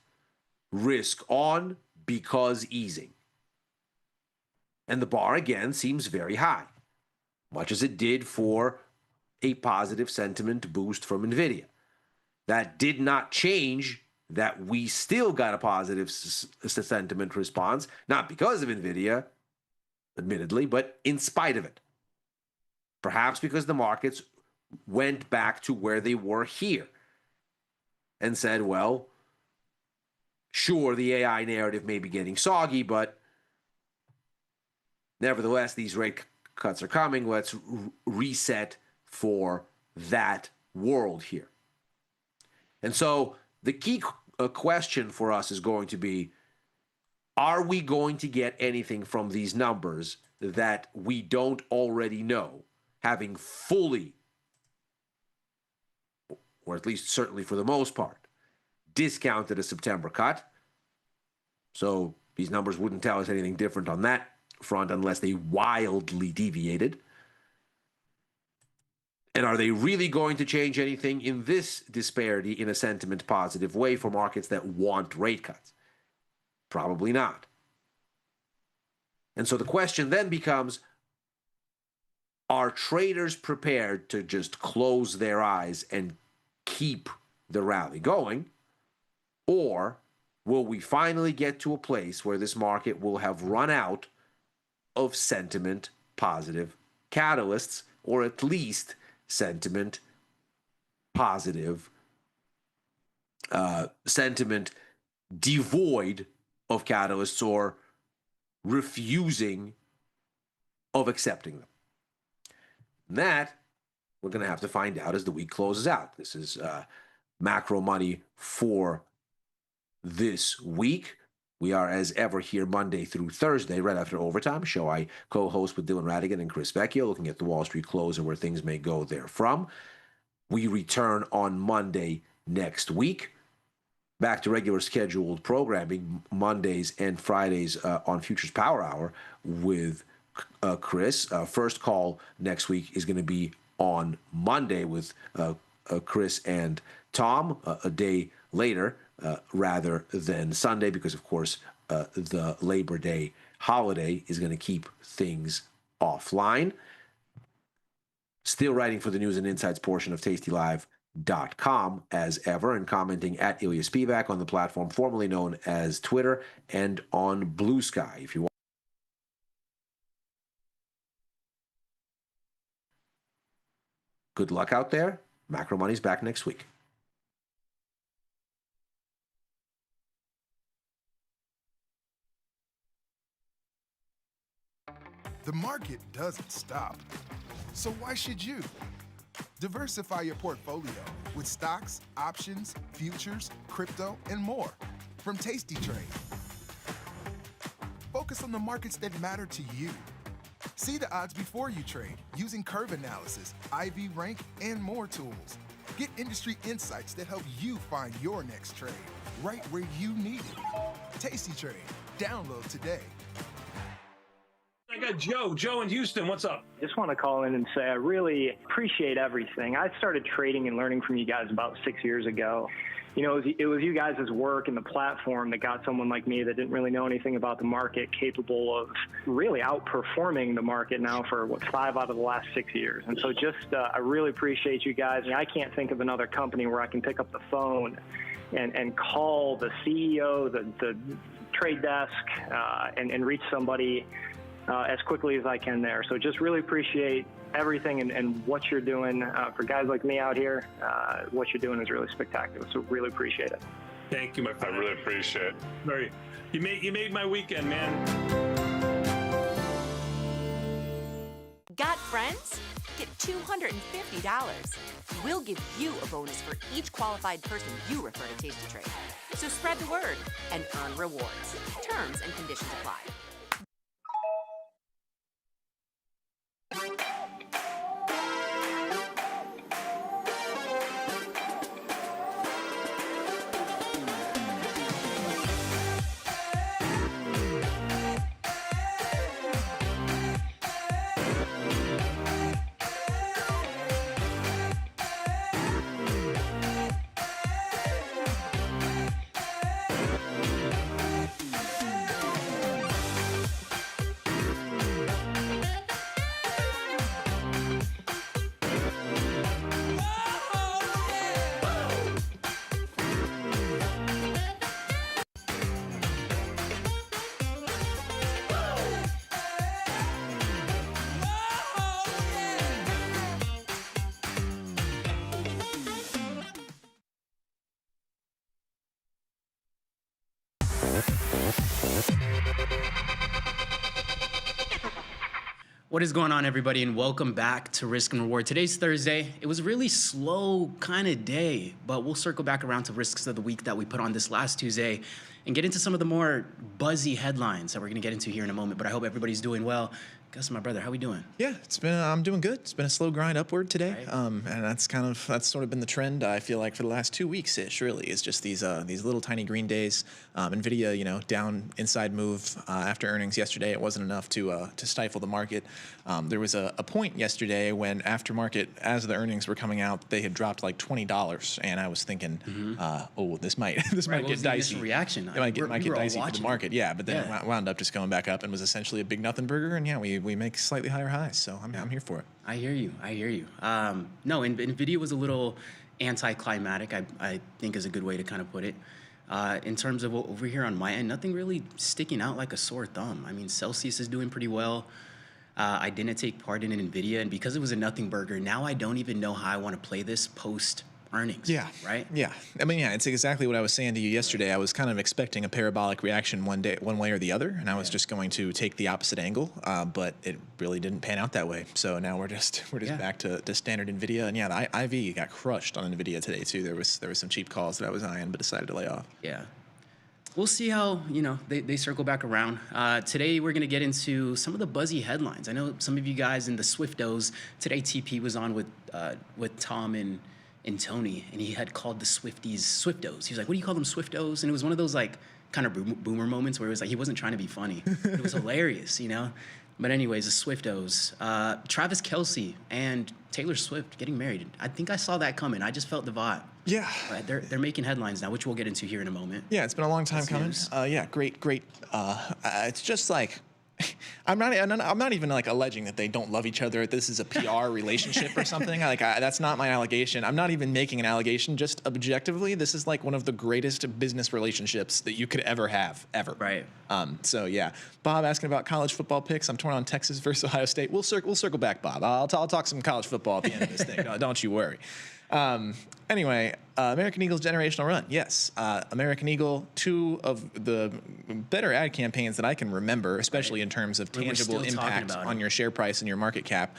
[SPEAKER 11] Risk on because easing. And the bar, again, seems very high, much as it did for a positive sentiment boost from Nvidia. That did not change that we still got a positive sentiment response, not because of Nvidia, admittedly, but in spite of it. Perhaps because the markets went back to where they were here and said, well, sure, the AI narrative may be getting soggy, but nevertheless, these rate cuts are coming. Let's reset for that world here. And so the key question for us is going to be, are we going to get anything from these numbers that we don't already know, having fully, or at least certainly for the most part, discounted a September cut? So these numbers wouldn't tell us anything different on that front unless they wildly deviated. And are they really going to change anything in this disparity in a sentiment positive way for markets that want rate cuts? Probably not. And so the question then becomes, are traders prepared to just close their eyes and keep the rally going? Or will we finally get to a place where this market will have run out of sentiment positive catalysts, or at least sentiment positive, sentiment devoid of catalysts, or refusing of accepting them? And that we're going to have to find out as the week closes out. This is macro money for this week. We are, as ever, here Monday through Thursday, right after overtime, show I co-host with Dylan Radigan and Chris Vecchio, looking at the Wall Street close and where things may go therefrom. We return on Monday next week. Back to regular scheduled programming, Mondays and Fridays on Futures Power Hour with Chris. First call next week is going to be on Monday with Chris and Tom, a day later rather than Sunday, because, of course, the Labor Day holiday is going to keep things offline. Still writing for the news and insights portion of tastylive.com as ever, and commenting at Ilya Spivak on the platform formerly known as Twitter and on Blue Sky. If you want. Good luck out there. Macro Money's back next week.
[SPEAKER 3] The market doesn't stop. So why should you? Diversify your portfolio with stocks, options, futures, crypto, and more from Tasty Trade. Focus on the markets that matter to you. See the odds before you trade using curve analysis, IV rank, and more tools. Get industry insights that help you find your next trade right where you need it. Tasty Trade. Download today.
[SPEAKER 12] I got Joe. Joe in Houston, what's up?
[SPEAKER 6] Just want to call in and say I really appreciate everything. I started trading and learning from you guys about 6 years ago. You know, it was you guys' work and the platform that got someone like me that didn't really know anything about the market capable of really outperforming the market now for, 5 out of the last 6 years. And so just, I really appreciate you guys. I can't think of another company where I can pick up the phone and call the CEO, the trade desk, and reach somebody as quickly as I can there. So just really appreciate everything and what you're doing for guys like me out here. What you're doing is really spectacular. So really appreciate it.
[SPEAKER 12] Thank you, my friend.
[SPEAKER 7] I really appreciate it.
[SPEAKER 12] You made my weekend, man.
[SPEAKER 13] Got friends? Get $250. We'll give you a bonus for each qualified person you refer to Tasty Trade. So spread the word and earn rewards. Terms and conditions apply.
[SPEAKER 14] What is going on, everybody, and welcome back to Risk and Reward. Today's Thursday. It was a really slow kind of day, but we'll circle back around to risks of the week that we put on this last Tuesday and get into some of the more buzzy headlines that we're going to get into here in a moment. But I hope everybody's doing well. Gus, my brother, how we doing?
[SPEAKER 15] Yeah, I'm doing good. It's been a slow grind upward today,
[SPEAKER 14] Right.
[SPEAKER 15] and that's sort of been the trend. I feel like for the last 2 weeks ish. Really, it's just these little tiny green days. Nvidia, down inside move after earnings yesterday. It wasn't enough to stifle the market. There was a point yesterday when after market, as the earnings were coming out, they had dropped like $20, and I was thinking, this might
[SPEAKER 14] Right, what
[SPEAKER 15] get
[SPEAKER 14] was the
[SPEAKER 15] dicey.
[SPEAKER 14] initial reaction?
[SPEAKER 15] It might get
[SPEAKER 14] We were all
[SPEAKER 15] dicey for the
[SPEAKER 14] watching.
[SPEAKER 15] market. Yeah, but then
[SPEAKER 14] Yeah.
[SPEAKER 15] it wound up just going back up and was essentially a big nothing burger. And yeah, we make slightly higher highs, so I'm here for it.
[SPEAKER 14] I hear you. No, Nvidia was a little anticlimactic, I think is a good way to kind of put it. In terms of over here on my end, nothing really sticking out like a sore thumb. I mean, Celsius is doing pretty well. I didn't take part in Nvidia, and because it was a nothing burger, now I don't even know how I want to play this post earnings.
[SPEAKER 15] Yeah.
[SPEAKER 14] Right?
[SPEAKER 15] Yeah. I mean, yeah, it's exactly what I was saying to you yesterday. I was kind of expecting a parabolic reaction one way or the other, and I was just going to take the opposite angle, but it really didn't pan out that way. So now we're just back to standard Nvidia, and yeah, the IV got crushed on Nvidia today too. There was some cheap calls that I was eyeing, but decided to lay off.
[SPEAKER 14] Yeah. We'll see how, they circle back around. Today, we're going to get into some of the buzzy headlines. I know some of you guys in the Swiftos, today TP was on with Tom and Tony, and he had called the Swifties Swiftos. He was like, what do you call them, Swiftos? And it was one of those, like, kind of boomer moments where it was like he wasn't trying to be funny. It was hilarious, But anyways, the Swiftos. Travis Kelce and Taylor Swift getting married. I think I saw that coming. I just felt the vibe.
[SPEAKER 15] Yeah.
[SPEAKER 14] But they're making headlines now, which we'll get into here in a moment.
[SPEAKER 15] Yeah, it's been a long time coming.
[SPEAKER 14] news.
[SPEAKER 15] Yeah, great. It's just like I'm not even like alleging that they don't love each other. This is a PR relationship or something. That's not my allegation. I'm not even making an allegation. Just objectively, this is like one of the greatest business relationships that you could ever have, ever.
[SPEAKER 14] Right.
[SPEAKER 15] So yeah, Bob asking about college football picks. I'm torn on Texas versus Ohio State. We'll circle back, Bob. I'll talk some college football at the end of this thing. Don't you worry. Anyway, American Eagle's generational run. Yes, American Eagle, two of the better ad campaigns that I can remember, especially in terms of tangible impact on your share price and your market cap,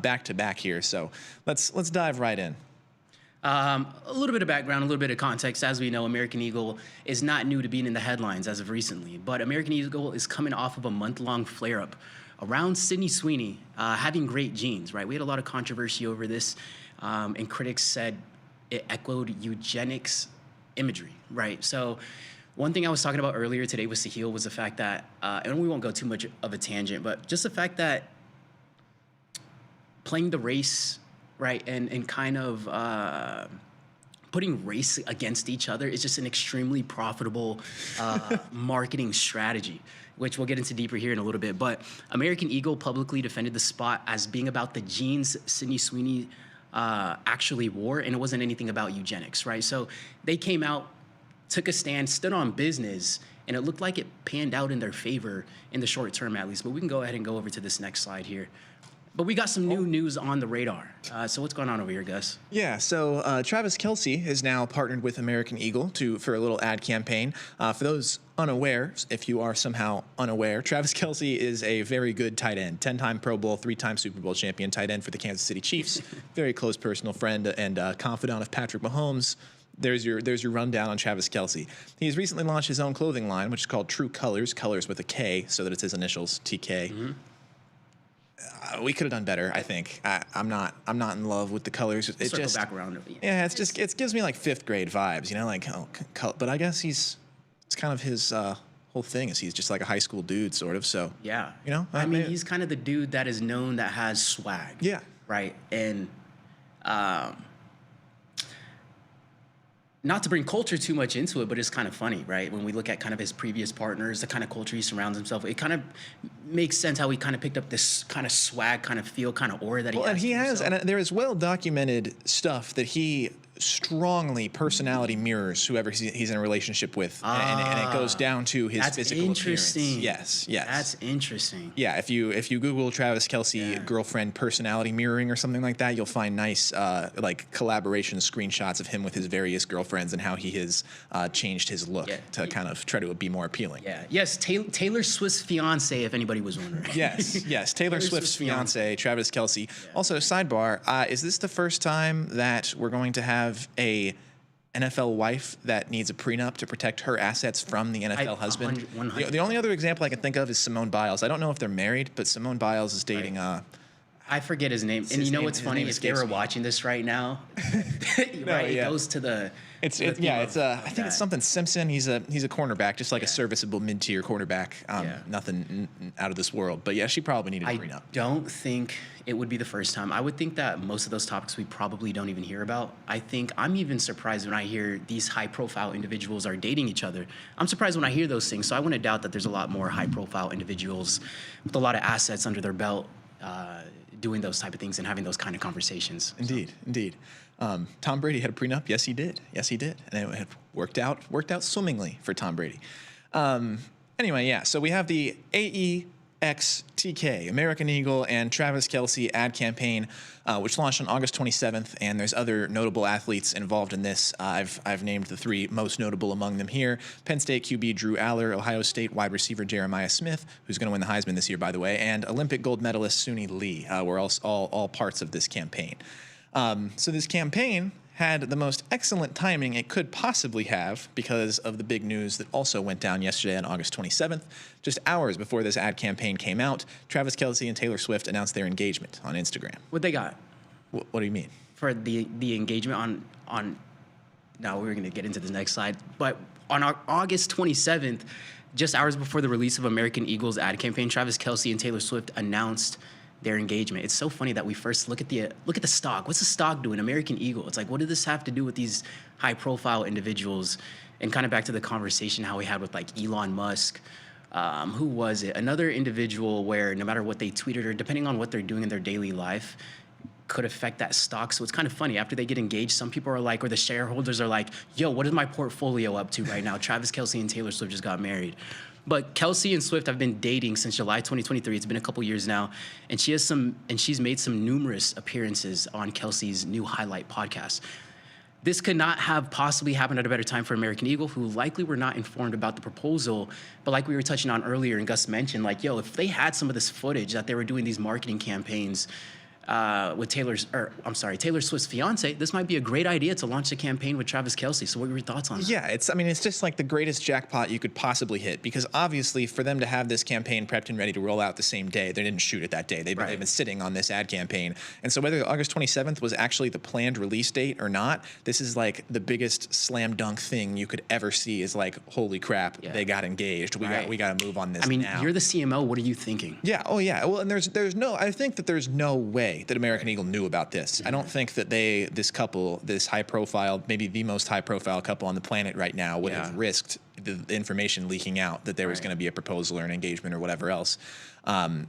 [SPEAKER 15] back to back here. So let's dive right in.
[SPEAKER 14] A little bit of background, a little bit of context. As we know, American Eagle is not new to being in the headlines as of recently, but American Eagle is coming off of a month-long flare-up around Sydney Sweeney having great genes, right? We had a lot of controversy over this, and critics said it echoed eugenics imagery, right? So one thing I was talking about earlier today with Sahil was the fact that, and we won't go too much of a tangent, but just the fact that playing the race, right, and kind of putting race against each other is just an extremely profitable marketing strategy, which we'll get into deeper here in a little bit. But American Eagle publicly defended the spot as being about the genes Sydney Sweeney actually wore, and it wasn't anything about eugenics, right? So they came out, took a stand, stood on business, and it looked like it panned out in their favor in the short term, at least. But we can go ahead and go over to this next slide here. But we got some new news on the radar. So what's going on over here, Gus?
[SPEAKER 15] Yeah, so Travis Kelce is now partnered with American Eagle for a little ad campaign. For those unaware, if you are somehow unaware, Travis Kelce is a very good tight end, 10-time Pro Bowl, 3-time Super Bowl champion tight end for the Kansas City Chiefs. Very close personal friend and confidant of Patrick Mahomes. There's your rundown on Travis Kelce. He's recently launched his own clothing line, which is called True Colors, colors with a K, so that it's his initials, TK.
[SPEAKER 14] Mm-hmm.
[SPEAKER 15] We could have done better, I think. I'm not in love with the colors. It
[SPEAKER 14] Circle
[SPEAKER 15] just
[SPEAKER 14] back around.
[SPEAKER 15] Yeah, it gives me like 5th grade vibes, like but I guess it's kind of his whole thing is he's just like a high school dude sort of. So
[SPEAKER 14] yeah,
[SPEAKER 15] I
[SPEAKER 14] mean he's kind of the dude that is known that has swag.
[SPEAKER 15] Yeah.
[SPEAKER 14] Right. And not to bring culture too much into it, but it's kind of funny, right? When we look at kind of his previous partners, the kind of culture he surrounds himself, it kind of makes sense how he kind of picked up this kind of swag, kind of feel, kind of aura that he has.
[SPEAKER 15] Well, and he has, and there is well documented stuff that he strongly personality mirrors whoever he's in a relationship with, and it goes down to his physical appearance. Yes.
[SPEAKER 14] That's interesting.
[SPEAKER 15] Yeah, if you Google Travis Kelce girlfriend personality mirroring or something like that, you'll find nice like collaboration screenshots of him with his various girlfriends and how he has changed his look to kind of try to be more appealing.
[SPEAKER 14] Yeah. Yes. Taylor Swift's fiance, if anybody was wondering.
[SPEAKER 15] Yes. Taylor Swift's fiance, Travis Kelce. Yeah. Also, sidebar: is this the first time that we're going to have a NFL wife that needs a prenup to protect her assets from the NFL husband?
[SPEAKER 14] 100.
[SPEAKER 15] The only other example I can think of is Simone Biles. I don't know if they're married, but Simone Biles is dating.
[SPEAKER 14] I forget his name. And you know what's funny? If they were watching this right now, it goes to the. I think
[SPEAKER 15] it's something Simpson. He's a cornerback, just like a serviceable mid-tier cornerback. Nothing out of this world. But yeah, she probably needed a prenup.
[SPEAKER 14] I don't think it would be the first time. I would think that most of those topics we probably don't even hear about. I think I'm even surprised when I hear these high-profile individuals are dating each other. I'm surprised when I hear those things. So I wouldn't doubt that there's a lot more high-profile individuals with a lot of assets under their belt doing those type of things and having those kind of conversations.
[SPEAKER 15] Indeed. Tom Brady had a prenup. Yes, he did. And it worked out swimmingly for Tom Brady. Anyway, yeah. So we have the AEXTK, American Eagle and Travis Kelce ad campaign, which launched on August 27th. And there's other notable athletes involved in this. I've named the 3 most notable among them here: Penn State QB Drew Aller, Ohio State wide receiver Jeremiah Smith, who's going to win the Heisman this year, by the way, and Olympic gold medalist Suni Lee were all parts of this campaign. So this campaign had the most excellent timing it could possibly have because of the big news that also went down yesterday on August 27th. Just hours before this ad campaign came out, Travis Kelce and Taylor Swift announced their engagement on Instagram.
[SPEAKER 14] What they got?
[SPEAKER 15] What do you mean?
[SPEAKER 14] For the engagement on now we're going to get into the next slide, but on August 27th, just hours before the release of American Eagle's ad campaign, Travis Kelce and Taylor Swift announced their engagement. It's so funny that we first look at the stock. What's the stock doing? American Eagle. It's like, what did this have to do with these high-profile individuals? And kind of back to the conversation how we had with like Elon Musk. Who was it? Another individual where no matter what they tweeted or depending on what they're doing in their daily life, could affect that stock. So it's kind of funny. After they get engaged, some people are like, or the shareholders are like, yo, what is my portfolio up to right now? Travis Kelce and Taylor Swift just got married. But Kelce and Swift have been dating since July 2023. It's been a couple years now, and she's made some numerous appearances on Kelce's new Highlight podcast. This could not have possibly happened at a better time for American Eagle, who likely were not informed about the proposal. But like we were touching on earlier, and Gus mentioned, like, yo, if they had some of this footage that they were doing these marketing campaigns with Taylor Swift's fiance, this might be a great idea to launch a campaign with Travis Kelce. So what are your thoughts on that?
[SPEAKER 15] Yeah, it's just like the greatest jackpot you could possibly hit, because obviously for them to have this campaign prepped and ready to roll out the same day, they didn't shoot it that day. They've been sitting on this ad campaign. And so whether August 27th was actually the planned release date or not, this is like the biggest slam dunk thing you could ever see is like, holy crap, they got engaged. We got to move on this now.
[SPEAKER 14] You're the CMO. What are you thinking?
[SPEAKER 15] Yeah. Oh, yeah. Well, and I think that there's no way that American Eagle knew about this. I don't think that this couple, this high profile, maybe the most high profile couple on the planet right now, would have risked the information leaking out that there was going to be a proposal or an engagement or whatever else.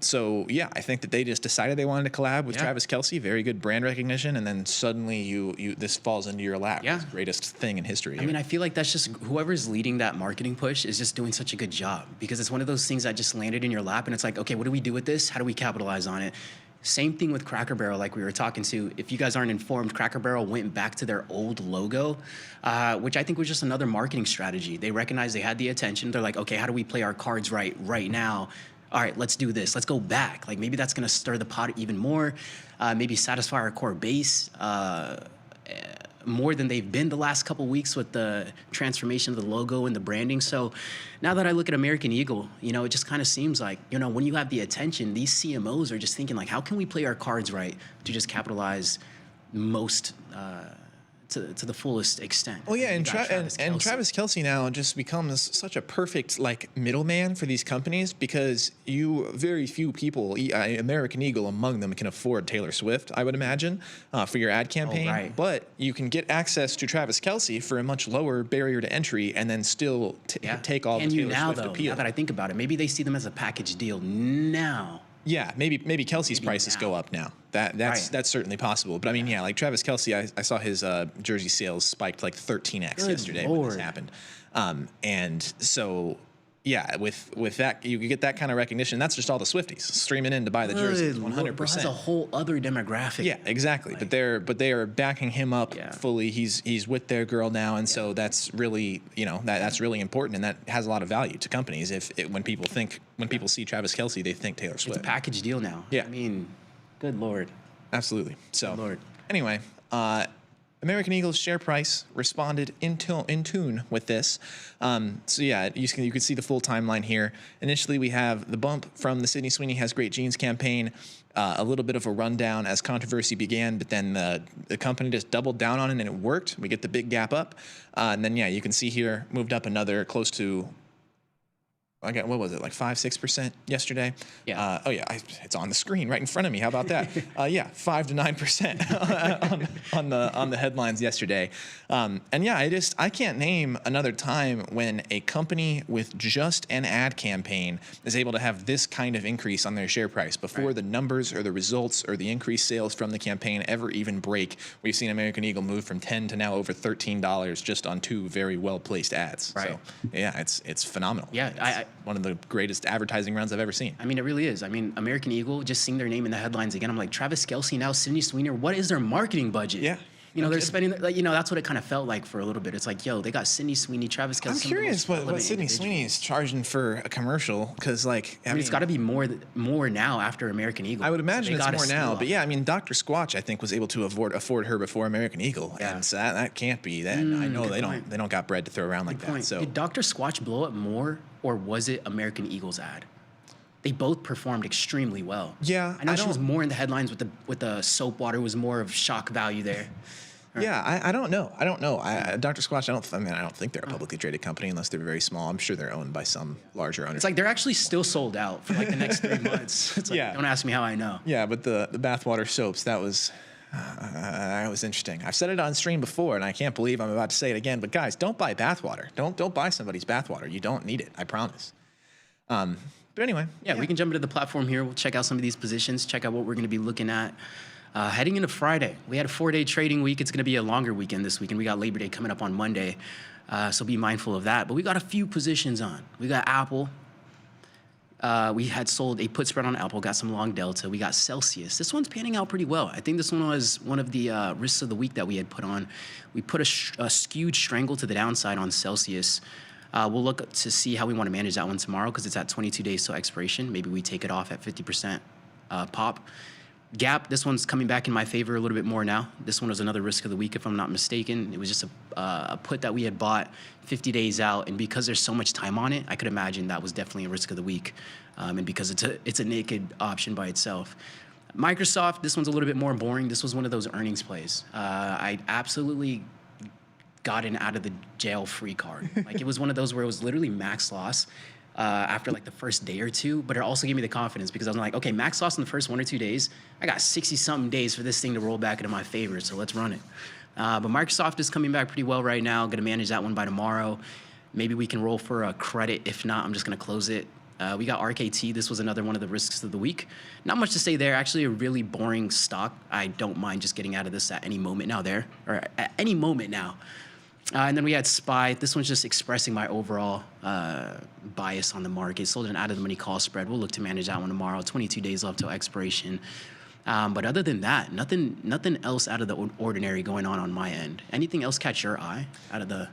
[SPEAKER 15] So yeah, I think that they just decided they wanted to collab with Travis Kelce, very good brand recognition, and then suddenly you this falls into your lap. It's the greatest thing in history.
[SPEAKER 14] I mean, I feel like that's just whoever's leading that marketing push is just doing such a good job, because it's one of those things that just landed in your lap, and it's like, okay, what do we do with this? How do we capitalize on it? Same thing with Cracker Barrel, like we were talking to. If you guys aren't informed, Cracker Barrel went back to their old logo, which I think was just another marketing strategy. They recognized they had the attention. They're like, okay, how do we play our cards right now? All right, let's do this. Let's go back. Like maybe that's going to stir the pot even more, maybe satisfy our core base more than they've been the last couple weeks with the transformation of the logo and the branding. So now that I look at American Eagle, you know, it just kind of seems like, you know, when you have the attention, these CMOs are just thinking like, how can we play our cards right to just capitalize most to the fullest extent.
[SPEAKER 15] Well, yeah, and Travis Kelce now just becomes such a perfect like middleman for these companies because very few people, American Eagle among them, can afford Taylor Swift, I would imagine, for your ad campaign.
[SPEAKER 14] Oh, right.
[SPEAKER 15] But you can get access to Travis Kelce for a much lower barrier to entry, and then still take all the Taylor Swift appeal.
[SPEAKER 14] Now that I think about it, maybe they see them as a package deal now.
[SPEAKER 15] Yeah, maybe Kelce's prices go up now. That's certainly possible. But I mean, yeah, like Travis Kelce, I saw his jersey sales spiked like 13x yesterday when this happened. And so, yeah, with that, you get that kind of recognition. That's just all the Swifties streaming in to buy the jerseys, 100%.
[SPEAKER 14] That's a whole other demographic.
[SPEAKER 15] Yeah, exactly. Like, but they are backing him up fully. He's with their girl now, and so that's really that's really important, and that has a lot of value to companies. When people see Travis Kelce, they think Taylor Swift.
[SPEAKER 14] It's a package deal now.
[SPEAKER 15] Yeah,
[SPEAKER 14] I mean, good Lord.
[SPEAKER 15] Absolutely. So,
[SPEAKER 14] good Lord.
[SPEAKER 15] Anyway, American Eagle's share price responded in tune with this. So yeah, you can see the full timeline here. Initially, we have the bump from the Sydney Sweeney Has Great Genes campaign, a little bit of a rundown as controversy began, but then the company just doubled down on it and it worked. We get the big gap up. And then, yeah, you can see here, moved up another close to, what was it, like 5-6% yesterday?
[SPEAKER 14] Yeah.
[SPEAKER 15] It's on the screen right in front of me. How about that? 5 to 9% on the headlines yesterday. And yeah, I can't name another time when a company with just an ad campaign is able to have this kind of increase on their share price before the numbers or the results or the increased sales from the campaign ever even break. We've seen American Eagle move from $10 to now over $13 just on 2 very well-placed ads.
[SPEAKER 14] Right.
[SPEAKER 15] So yeah, it's phenomenal.
[SPEAKER 14] Yeah,
[SPEAKER 15] one of the greatest advertising runs I've ever seen.
[SPEAKER 14] I mean, it really is. I mean, American Eagle, just seeing their name in the headlines again, I'm like, Travis Kelce, now Sydney Sweeney, what is their marketing budget?
[SPEAKER 15] Yeah.
[SPEAKER 14] They're spending, that's what it kind of felt like for a little bit. It's like, yo, they got Sydney Sweeney, Travis Kelce.
[SPEAKER 15] I'm curious what Sydney Sweeney is charging for a commercial, because I mean,
[SPEAKER 14] it's got to be more now after American Eagle.
[SPEAKER 15] I would imagine it's more now, but yeah, I mean, Dr. Squatch, I think, was able to afford her before American Eagle, and so that can't be that. I know they don't got bread to throw around like that. So
[SPEAKER 14] did Dr. Squatch blow up more, or was it American Eagle's ad? They both performed extremely well.
[SPEAKER 15] Yeah,
[SPEAKER 14] I know she was more in the headlines with the soap water, was more of shock value there.
[SPEAKER 15] Yeah, I don't know. Dr. Squatch, I don't think they're a publicly traded company unless they're very small. I'm sure they're owned by some larger owner.
[SPEAKER 14] It's like they're actually still sold out for like the next 3 months. It's like, don't ask me how I know.
[SPEAKER 15] Yeah, but the bathwater soaps, that was interesting. I've said it on stream before, and I can't believe I'm about to say it again. But guys, don't buy bathwater. Don't buy somebody's bathwater. You don't need it. I promise. But anyway,
[SPEAKER 14] we can jump into the platform here. We'll check out some of these positions. Check out what we're going to be looking at. Heading into Friday, we had a 4-day trading week. It's going to be a longer weekend this weekend. We got Labor Day coming up on Monday, so be mindful of that. But we got a few positions on. We got Apple. We had sold a put spread on Apple, got some long delta. We got Celsius. This one's panning out pretty well. I think this one was one of the risks of the week that we had put on. We put a skewed strangle to the downside on Celsius. We'll look to see how we want to manage that one tomorrow because it's at 22 days till expiration. Maybe we take it off at 50% pop. Gap, this one's coming back in my favor a little bit more now. This one was another risk of the week, if I'm not mistaken. It was just a put that we had bought 50 days out, and because there's so much time on it, I could imagine that was definitely a risk of the week, and because it's a naked option by itself. Microsoft, this one's a little bit more boring. This was one of those earnings plays. I absolutely got an out of the jail free card. Like, it was one of those where it was literally max loss after like the first day or two, but it also gave me the confidence because I was like, okay, max loss in the first 1 or 2 days. I got 60-something days for this thing to roll back into my favor, so let's run it. But Microsoft is coming back pretty well right now. Going to manage that one by tomorrow. Maybe we can roll for a credit. If not, I'm just going to close it. We got RKT. This was another one of the risks of the week. Not much to say there. Actually, a really boring stock. I don't mind just getting out of this at any moment now at any moment now. And then we had SPY. This one's just expressing my overall bias on the market. Sold an out-of-the-money call spread. We'll look to manage that one tomorrow. 22 days left till expiration. But other than that, nothing else out of the ordinary going on my end. Anything else catch your eye out of the?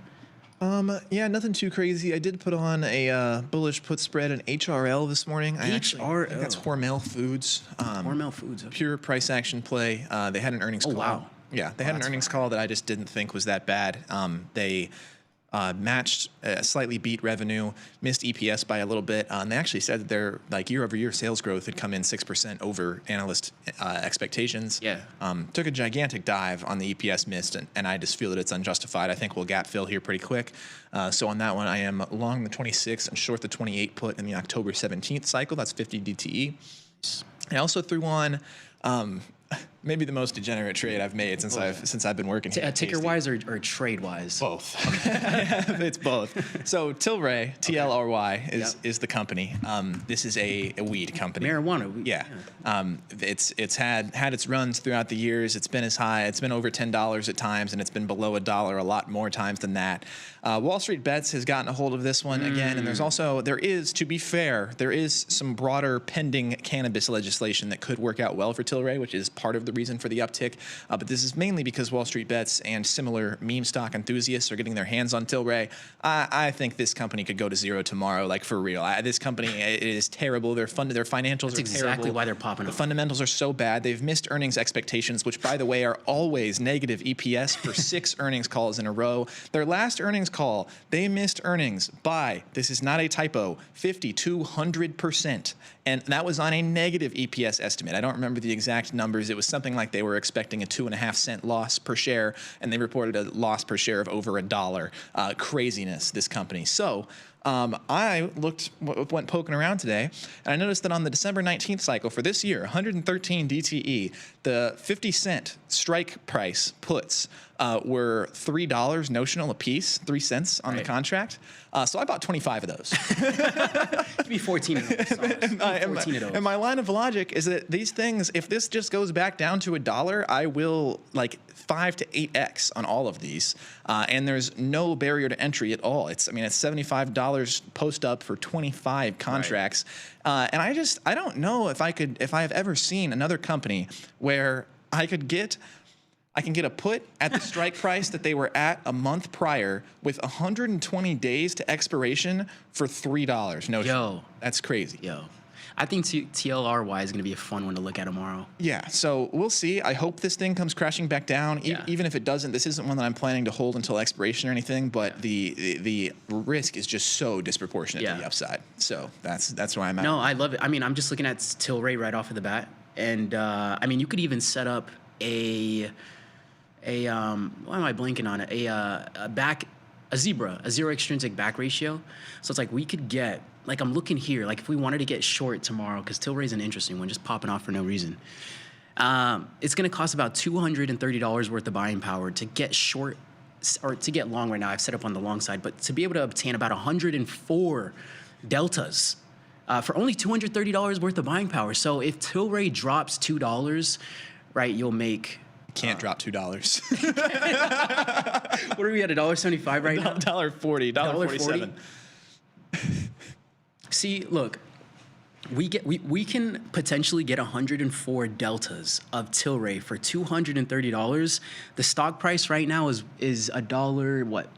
[SPEAKER 15] Yeah, nothing too crazy. I did put on a bullish put spread in HRL this morning. I think that's Hormel Foods.
[SPEAKER 14] Hormel Foods. Okay.
[SPEAKER 15] Pure price action play. They had an earnings call.
[SPEAKER 14] Wow.
[SPEAKER 15] Yeah, they had an earnings call that I just didn't think was that bad. They matched, slightly beat revenue, missed EPS by a little bit, and they actually said that their year-over-year sales growth had come in 6% over analyst expectations.
[SPEAKER 14] Yeah.
[SPEAKER 15] Took a gigantic dive on the EPS miss, and I just feel that it's unjustified. I think we'll gap fill here pretty quick. So on that one, I am long the 26 and short the 28 put in the October 17th cycle. That's 50 DTE. I also threw on maybe the most degenerate trade I've made since I've been working here.
[SPEAKER 14] Ticker wise or trade wise?
[SPEAKER 15] Both. It's both. So Tilray, TLRY is the company. This is a weed company.
[SPEAKER 14] Marijuana.
[SPEAKER 15] Yeah. It's had its runs throughout the years. It's been as high. It's been over $10 at times, and it's been below $1 a lot more times than that. Wall Street Bets has gotten a hold of this one again, and there is, to be fair, there is some broader pending cannabis legislation that could work out well for Tilray, which is part of the reason for the uptick. But this is mainly because Wall Street Bets and similar meme stock enthusiasts are getting their hands on Tilray. I think this company could go to zero tomorrow, like for real. This company is terrible. Their financials
[SPEAKER 14] That's
[SPEAKER 15] are
[SPEAKER 14] exactly
[SPEAKER 15] terrible.
[SPEAKER 14] why they're popping up.
[SPEAKER 15] The fundamentals are so bad. They've missed earnings expectations, which, by the way, are always negative EPS for 6 earnings calls in a row. Their last earnings call, they missed earnings by, this is not a typo, 5,200%. And that was on a negative EPS estimate. I don't remember the exact numbers. It was something like they were expecting a 2.5-cent loss per share, and they reported a loss per share of over $1. Craziness, this company. So I went poking around today, and I noticed that on the December 19th cycle for this year, 113 DTE, the 50-cent strike price puts were $3 notional apiece, 3 cents on the contract. So I bought 25 of those.
[SPEAKER 14] Give me 14 of those.
[SPEAKER 15] And my line of logic is that these things, if this just goes back down to $1, I will 5 to 8x on all of these, and there's no barrier to entry at all. It's $75 post up for 25 contracts, and I don't know if I've ever seen another company where I can get a put at the strike price that they were at a month prior with 120 days to expiration for $3. No,
[SPEAKER 14] Yo,
[SPEAKER 15] that's crazy.
[SPEAKER 14] Yo. I think TLRY is going to be a fun one to look at tomorrow.
[SPEAKER 15] Yeah, so we'll see. I hope this thing comes crashing back down.
[SPEAKER 14] Yeah.
[SPEAKER 15] Even if it doesn't, this isn't one that I'm planning to hold until expiration or anything, but the risk is just so disproportionate to the upside. So that's where I'm at.
[SPEAKER 14] No, I love it. I mean, I'm just looking at Tilray right off of the bat. And, you could even set up why am I blanking on it? A zero extrinsic back ratio. So it's we could get, I'm looking here, if we wanted to get short tomorrow, because Tilray's an interesting one, just popping off for no reason. It's going to cost about $230 worth of buying power to get short, or to get long right now. I've set up on the long side, but to be able to obtain about 104 deltas for only $230 worth of buying power. So if Tilray drops $2, right, you'll make...
[SPEAKER 15] Can't drop $2.
[SPEAKER 14] What are we at, $1.75 right now?
[SPEAKER 15] $1.40, $1.47.
[SPEAKER 14] See, look, we can potentially get 104 deltas of Tilray for $230. The stock price right now is $1. What?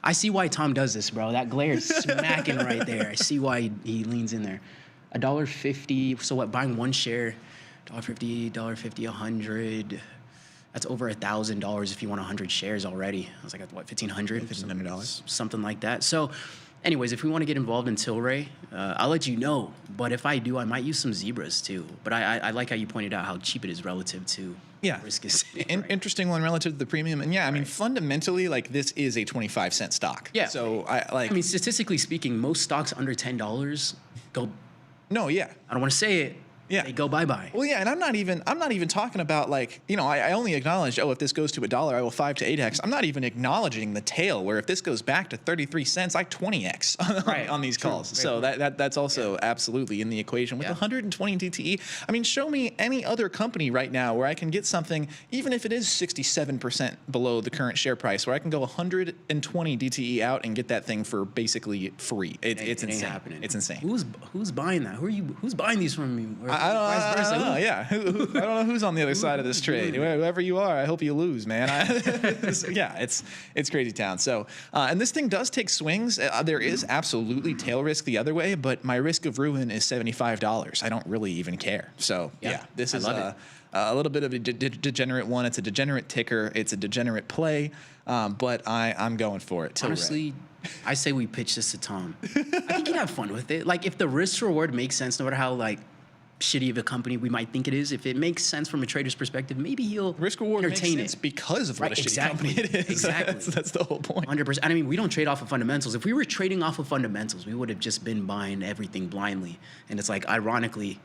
[SPEAKER 14] I see why Tom does this, bro. That glare is smacking right there. I see why he leans in there. $1.50. So what? Buying one share, $1.50, $1.50, 100. That's over $1,000 if you want 100 shares already. I was what, $1,500?
[SPEAKER 15] $1,500.
[SPEAKER 14] Something like that. So, anyways, if we want to get involved in Tilray, I'll let you know. But if I do, I might use some zebras too. But I like how you pointed out how cheap it is relative to risk is.
[SPEAKER 15] Interesting one relative to the premium. And I mean, fundamentally, this is a 25-cent stock.
[SPEAKER 14] Yeah.
[SPEAKER 15] So
[SPEAKER 14] statistically speaking, most stocks under $10 go.
[SPEAKER 15] No, yeah.
[SPEAKER 14] I don't want to say it.
[SPEAKER 15] Yeah.
[SPEAKER 14] They go bye-bye.
[SPEAKER 15] Well, yeah, and I'm not even talking about I only acknowledge, if this goes to $1, I will 5 to 8x. I'm not even acknowledging the tail where if this goes back to 33 cents, I 20x on these calls. So that's also absolutely in the equation. With 120 DTE, I mean, show me any other company right now where I can get something, even if it is 67% below the current share price, where I can go 120 DTE out and get that thing for basically free. It's insane.
[SPEAKER 14] Happening.
[SPEAKER 15] It's insane.
[SPEAKER 14] Who's buying that? Who's buying these from you?
[SPEAKER 15] I don't know. Yeah, I don't know who's on the other side of this trade. Whoever you are, I hope you lose, man. Yeah, it's crazy town. So, and this thing does take swings. There is absolutely tail risk the other way, but my risk of ruin is $75. I don't really even care. So yeah, this is a little bit of a degenerate one. It's a degenerate ticker. It's a degenerate play, but I'm going for it.
[SPEAKER 14] Honestly, I say we pitch this to Tom. I think he'd have fun with it. Like, if the risk reward makes sense, no matter how like shitty of a company we might think it is, if it makes sense from a trader's perspective, maybe he'll
[SPEAKER 15] risk reward
[SPEAKER 14] entertain
[SPEAKER 15] makes sense
[SPEAKER 14] it
[SPEAKER 15] because of what a shitty company it is.
[SPEAKER 14] Exactly.
[SPEAKER 15] That's the whole point.
[SPEAKER 14] 100%. I mean, we don't trade off of fundamentals. If we were trading off of fundamentals, we would have just been buying everything blindly. And it's like, ironically,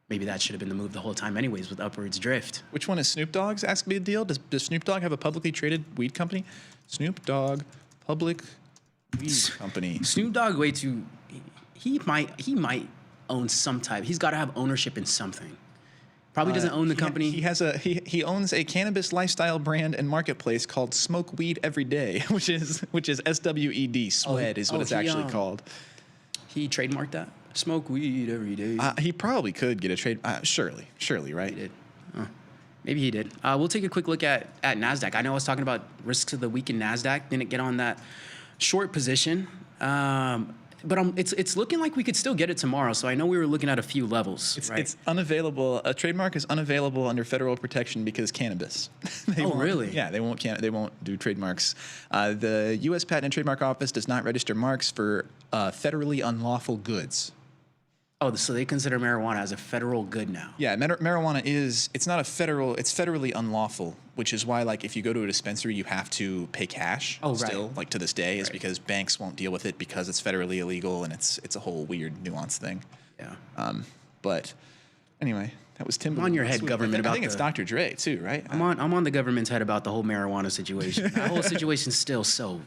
[SPEAKER 14] maybe that should have been the move the whole time anyways with upwards drift.
[SPEAKER 15] Which one is Snoop Dogg's? Ask me a deal. Does Snoop Dogg have a publicly traded weed company? Snoop Dogg public weed company.
[SPEAKER 14] Snoop Dogg way too. He might own some type. He's got to have ownership in something. Probably doesn't own the company.
[SPEAKER 15] He owns a cannabis lifestyle brand and marketplace called Smoke Weed Every Day, which is SWED. SWED is what it's actually called.
[SPEAKER 14] He trademarked that. Smoke weed every day.
[SPEAKER 15] He probably could get a trade. Surely, right?
[SPEAKER 14] He did. Maybe he did. We'll take a quick look at NASDAQ. I know I was talking about risks of the week in NASDAQ. Didn't get on that short position. But it's looking like we could still get it tomorrow. So I know we were looking at a few levels.
[SPEAKER 15] It's unavailable. A trademark is unavailable under federal protection because cannabis.
[SPEAKER 14] Really?
[SPEAKER 15] Yeah, they won't do trademarks. The U.S. Patent and Trademark Office does not register marks for federally unlawful goods.
[SPEAKER 14] Oh, so they consider marijuana as a federal good now?
[SPEAKER 15] Yeah, marijuana it's not a federal, it's federally unlawful, which is why, like, if you go to a dispensary, you have to pay cash still, like, to this day, is because banks won't deal with it because it's federally illegal, and it's a whole weird nuanced thing.
[SPEAKER 14] Yeah.
[SPEAKER 15] But anyway, that was Tim.
[SPEAKER 14] I'm on your head, government.
[SPEAKER 15] I think it's Dr. Dre, too, right?
[SPEAKER 14] I'm on the government's head about the whole marijuana situation. That whole situation's still so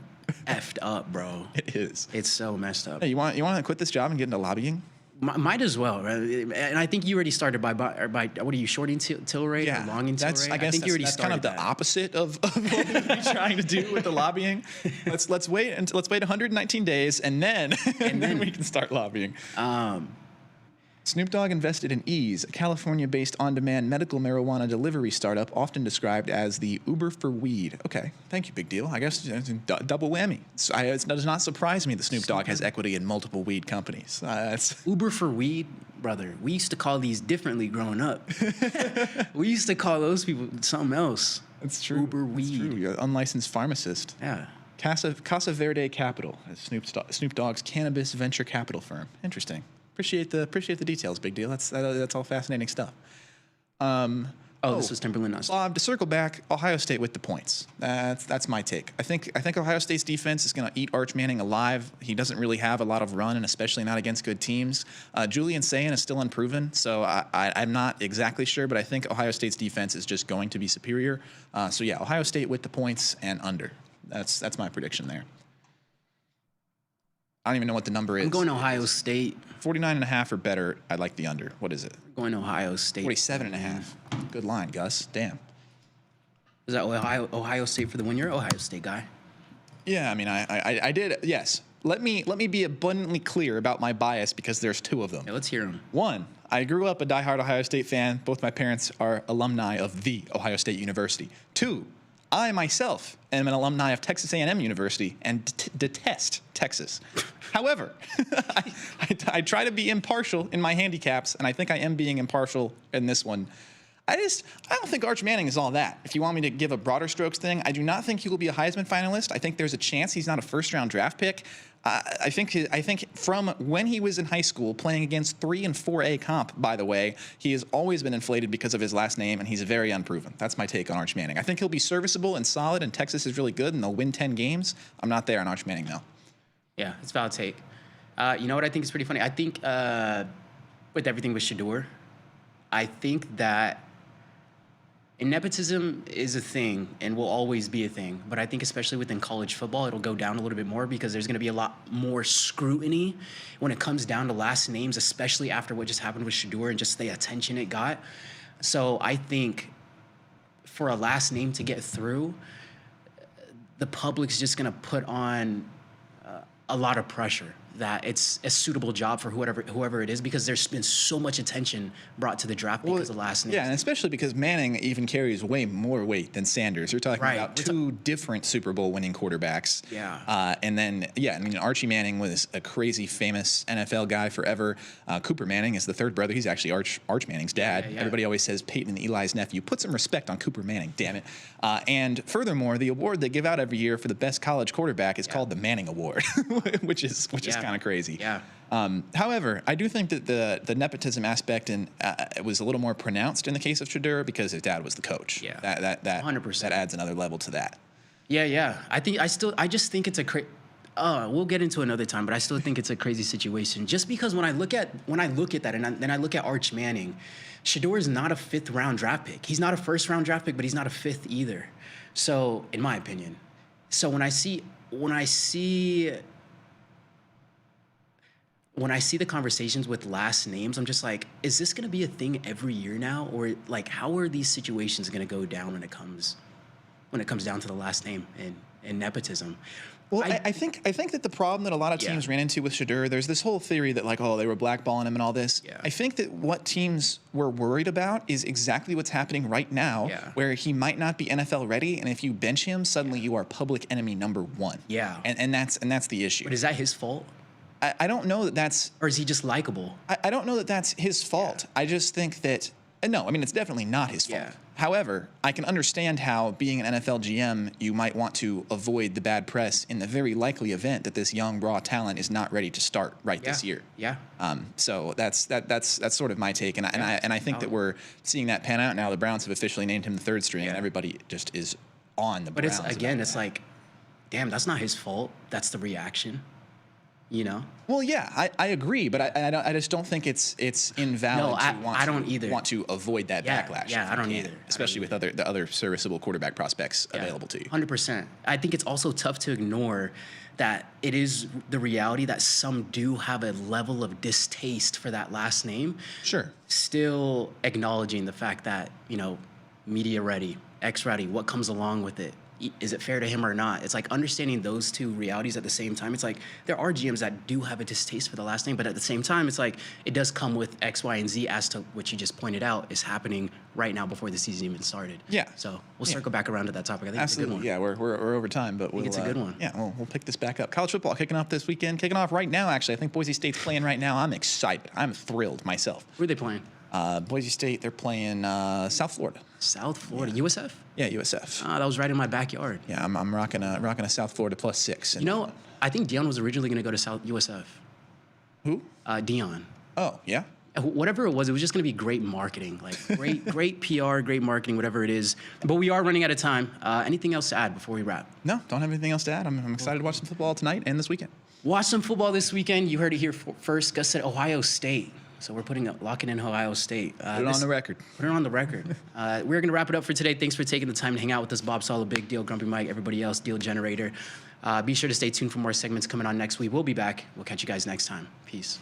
[SPEAKER 14] effed up, bro.
[SPEAKER 15] It is.
[SPEAKER 14] It's so messed up.
[SPEAKER 15] Hey, you want to quit this job and get into lobbying?
[SPEAKER 14] Might as well, right? And I think you already started by what are you, shorting till rate or longing till rate?
[SPEAKER 15] I guess
[SPEAKER 14] think you already
[SPEAKER 15] that's
[SPEAKER 14] started
[SPEAKER 15] kind of the opposite of what we're trying to do with the lobbying. Let's wait 119 days and then we can start lobbying. Snoop Dogg invested in Ease, a California-based on-demand medical marijuana delivery startup, often described as the Uber for weed. Okay, thank you, big deal. I guess double whammy. It does not surprise me that Snoop Dogg has equity in multiple weed companies.
[SPEAKER 14] Uber for weed, brother. We used to call these differently growing up. We used to call those people something else.
[SPEAKER 15] That's true.
[SPEAKER 14] Uber weed.
[SPEAKER 15] That's true. You're an unlicensed pharmacist.
[SPEAKER 14] Yeah.
[SPEAKER 15] Casa Verde Capital, Snoop Dogg's cannabis venture capital firm. Interesting. Appreciate the details, big deal. That's all fascinating stuff.
[SPEAKER 14] This was Timberland Nuss.
[SPEAKER 15] To circle back, Ohio State with the points. That's my take. I think Ohio State's defense is going to eat Arch Manning alive. He doesn't really have a lot of run, and especially not against good teams. Julian Sayin is still unproven, so I'm not exactly sure, but I think Ohio State's defense is just going to be superior. So yeah, Ohio State with the points and under. That's my prediction there. I don't even know what the number is.
[SPEAKER 14] I'm going Ohio State.
[SPEAKER 15] 49.5 or better. I'd like the under. What is it?
[SPEAKER 14] I'm going Ohio State.
[SPEAKER 15] 47.5. Good line, Gus. Damn.
[SPEAKER 14] Is that Ohio State for the win? You're an Ohio State guy.
[SPEAKER 15] Yeah, I mean, I did. Yes. Let me be abundantly clear about my bias because there's two of them.
[SPEAKER 14] Yeah, let's hear them.
[SPEAKER 15] One, I grew up a diehard Ohio State fan. Both my parents are alumni of the Ohio State University. Two, I myself am an alumni of Texas A&M University and detest Texas. However, I try to be impartial in my handicaps, and I think I am being impartial in this one. I don't think Arch Manning is all that. If you want me to give a broader strokes thing, I do not think he will be a Heisman finalist. I think there's a chance he's not a first-round draft pick. I think from when he was in high school playing against 3 and 4A comp, by the way, he has always been inflated because of his last name, and he's very unproven. That's my take on Arch Manning. I think he'll be serviceable and solid, and Texas is really good, and they'll win 10 games. I'm not there on Arch Manning, though.
[SPEAKER 14] Yeah, it's a valid take. You know what I think is pretty funny? I think with everything with Shedeur, I think that nepotism is a thing and will always be a thing. But I think especially within college football, it'll go down a little bit more because there's going to be a lot more scrutiny when it comes down to last names, especially after what just happened with Shedeur and just the attention it got. So I think for a last name to get through, the public's just going to put on a lot of pressure. that it's a suitable job for whoever it is, because there's been so much attention brought to the draft because of last names.
[SPEAKER 15] Yeah, and especially because Manning even carries way more weight than Sanders. You're talking about two different Super Bowl winning quarterbacks.
[SPEAKER 14] Yeah.
[SPEAKER 15] And then, I mean, Archie Manning was a crazy famous NFL guy forever. Cooper Manning is the third brother. He's actually Arch Manning's dad.
[SPEAKER 14] Yeah.
[SPEAKER 15] Everybody always says Peyton and Eli's nephew. Put some respect on Cooper Manning, damn it. And furthermore, the award they give out every year for the best college quarterback is called the Manning Award, which is kind of crazy.
[SPEAKER 14] Yeah.
[SPEAKER 15] However, I do think that the nepotism aspect it was a little more pronounced in the case of Shedeur because his dad was the coach.
[SPEAKER 14] Yeah.
[SPEAKER 15] That
[SPEAKER 14] 100%.
[SPEAKER 15] That adds another level to that.
[SPEAKER 14] Yeah. I just think it's a we'll get into another time, but I still think it's a crazy situation. Just because when I look at that, and then I look at Arch Manning, Shedeur is not a 5th round draft pick. He's not a 1st round draft pick, but he's not a 5th either. So, in my opinion, when I see the conversations with last names, I'm just like, is this going to be a thing every year now, or like how are these situations going to go down when it comes down to the last name and nepotism?
[SPEAKER 15] Well, I think that the problem that a lot of teams ran into with Shedeur, there's this whole theory that like, they were blackballing him and all this.
[SPEAKER 14] Yeah.
[SPEAKER 15] I think that what teams were worried about is exactly what's happening right now, where he might not be NFL ready, and if you bench him, suddenly you are public enemy number 1.
[SPEAKER 14] Yeah.
[SPEAKER 15] And that's the issue.
[SPEAKER 14] But is that his fault?
[SPEAKER 15] I don't know that that's...
[SPEAKER 14] Or is he just likable?
[SPEAKER 15] I don't know that that's his fault. I just think that... No, I mean, it's definitely not his fault.
[SPEAKER 14] Yeah.
[SPEAKER 15] However, I can understand how, being an NFL GM, you might want to avoid the bad press in the very likely event that this young, raw talent is not ready to start this year.
[SPEAKER 14] Yeah.
[SPEAKER 15] So that's sort of my take, and I think that we're seeing that pan out now. The Browns have officially named him the 3rd string, and everybody just is on the Browns.
[SPEAKER 14] But it's like, damn, that's not his fault. That's the reaction. You know?
[SPEAKER 15] Well, yeah, I agree, but I just don't think it's invalid to want to avoid that backlash.
[SPEAKER 14] Yeah, I don't either.
[SPEAKER 15] Especially with the other serviceable quarterback prospects available to you.
[SPEAKER 14] 100%. I think it's also tough to ignore that it is the reality that some do have a level of distaste for that last name.
[SPEAKER 15] Sure.
[SPEAKER 14] Still acknowledging the fact that, media ready, X ready, what comes along with it. Is it fair to him or not? It's like understanding those two realities at the same time. It's like there are GMs that do have a distaste for the last name, but at the same time, it's like it does come with X, Y, and Z as to what you just pointed out is happening right now before the season even started.
[SPEAKER 15] Yeah.
[SPEAKER 14] So we'll circle back around to that topic. I think
[SPEAKER 15] Absolutely.
[SPEAKER 14] It's a good one.
[SPEAKER 15] Yeah, we're over time, but
[SPEAKER 14] it's a good one.
[SPEAKER 15] Yeah, we'll pick this back up. College football kicking off this weekend. Kicking off right now, actually. I think Boise State's playing right now. I'm excited. I'm thrilled myself.
[SPEAKER 14] Who are they playing?
[SPEAKER 15] Boise State, they're playing South Florida.
[SPEAKER 14] South Florida, USF?
[SPEAKER 15] Yeah, USF.
[SPEAKER 14] That was right in my backyard.
[SPEAKER 15] Yeah, I'm rocking a South Florida +6.
[SPEAKER 14] And, I think Dion was originally going to go to South USF.
[SPEAKER 15] Who?
[SPEAKER 14] Dion.
[SPEAKER 15] Oh, yeah?
[SPEAKER 14] Whatever it was just going to be great marketing, like great PR, great marketing, whatever it is. But we are running out of time. Anything else to add before we wrap?
[SPEAKER 15] No, don't have anything else to add. I'm excited to watch some football tonight and this weekend.
[SPEAKER 14] Watch some football this weekend. You heard it here first. Gus said Ohio State. So we're locking in Ohio State.
[SPEAKER 15] Put it on the record.
[SPEAKER 14] Put it on the record. We're going to wrap it up for today. Thanks for taking the time to hang out with us. Bob Sala, Big Deal, Grumpy Mike, everybody else, Deal Generator. Be sure to stay tuned for more segments coming on next week. We'll be back. We'll catch you guys next time. Peace.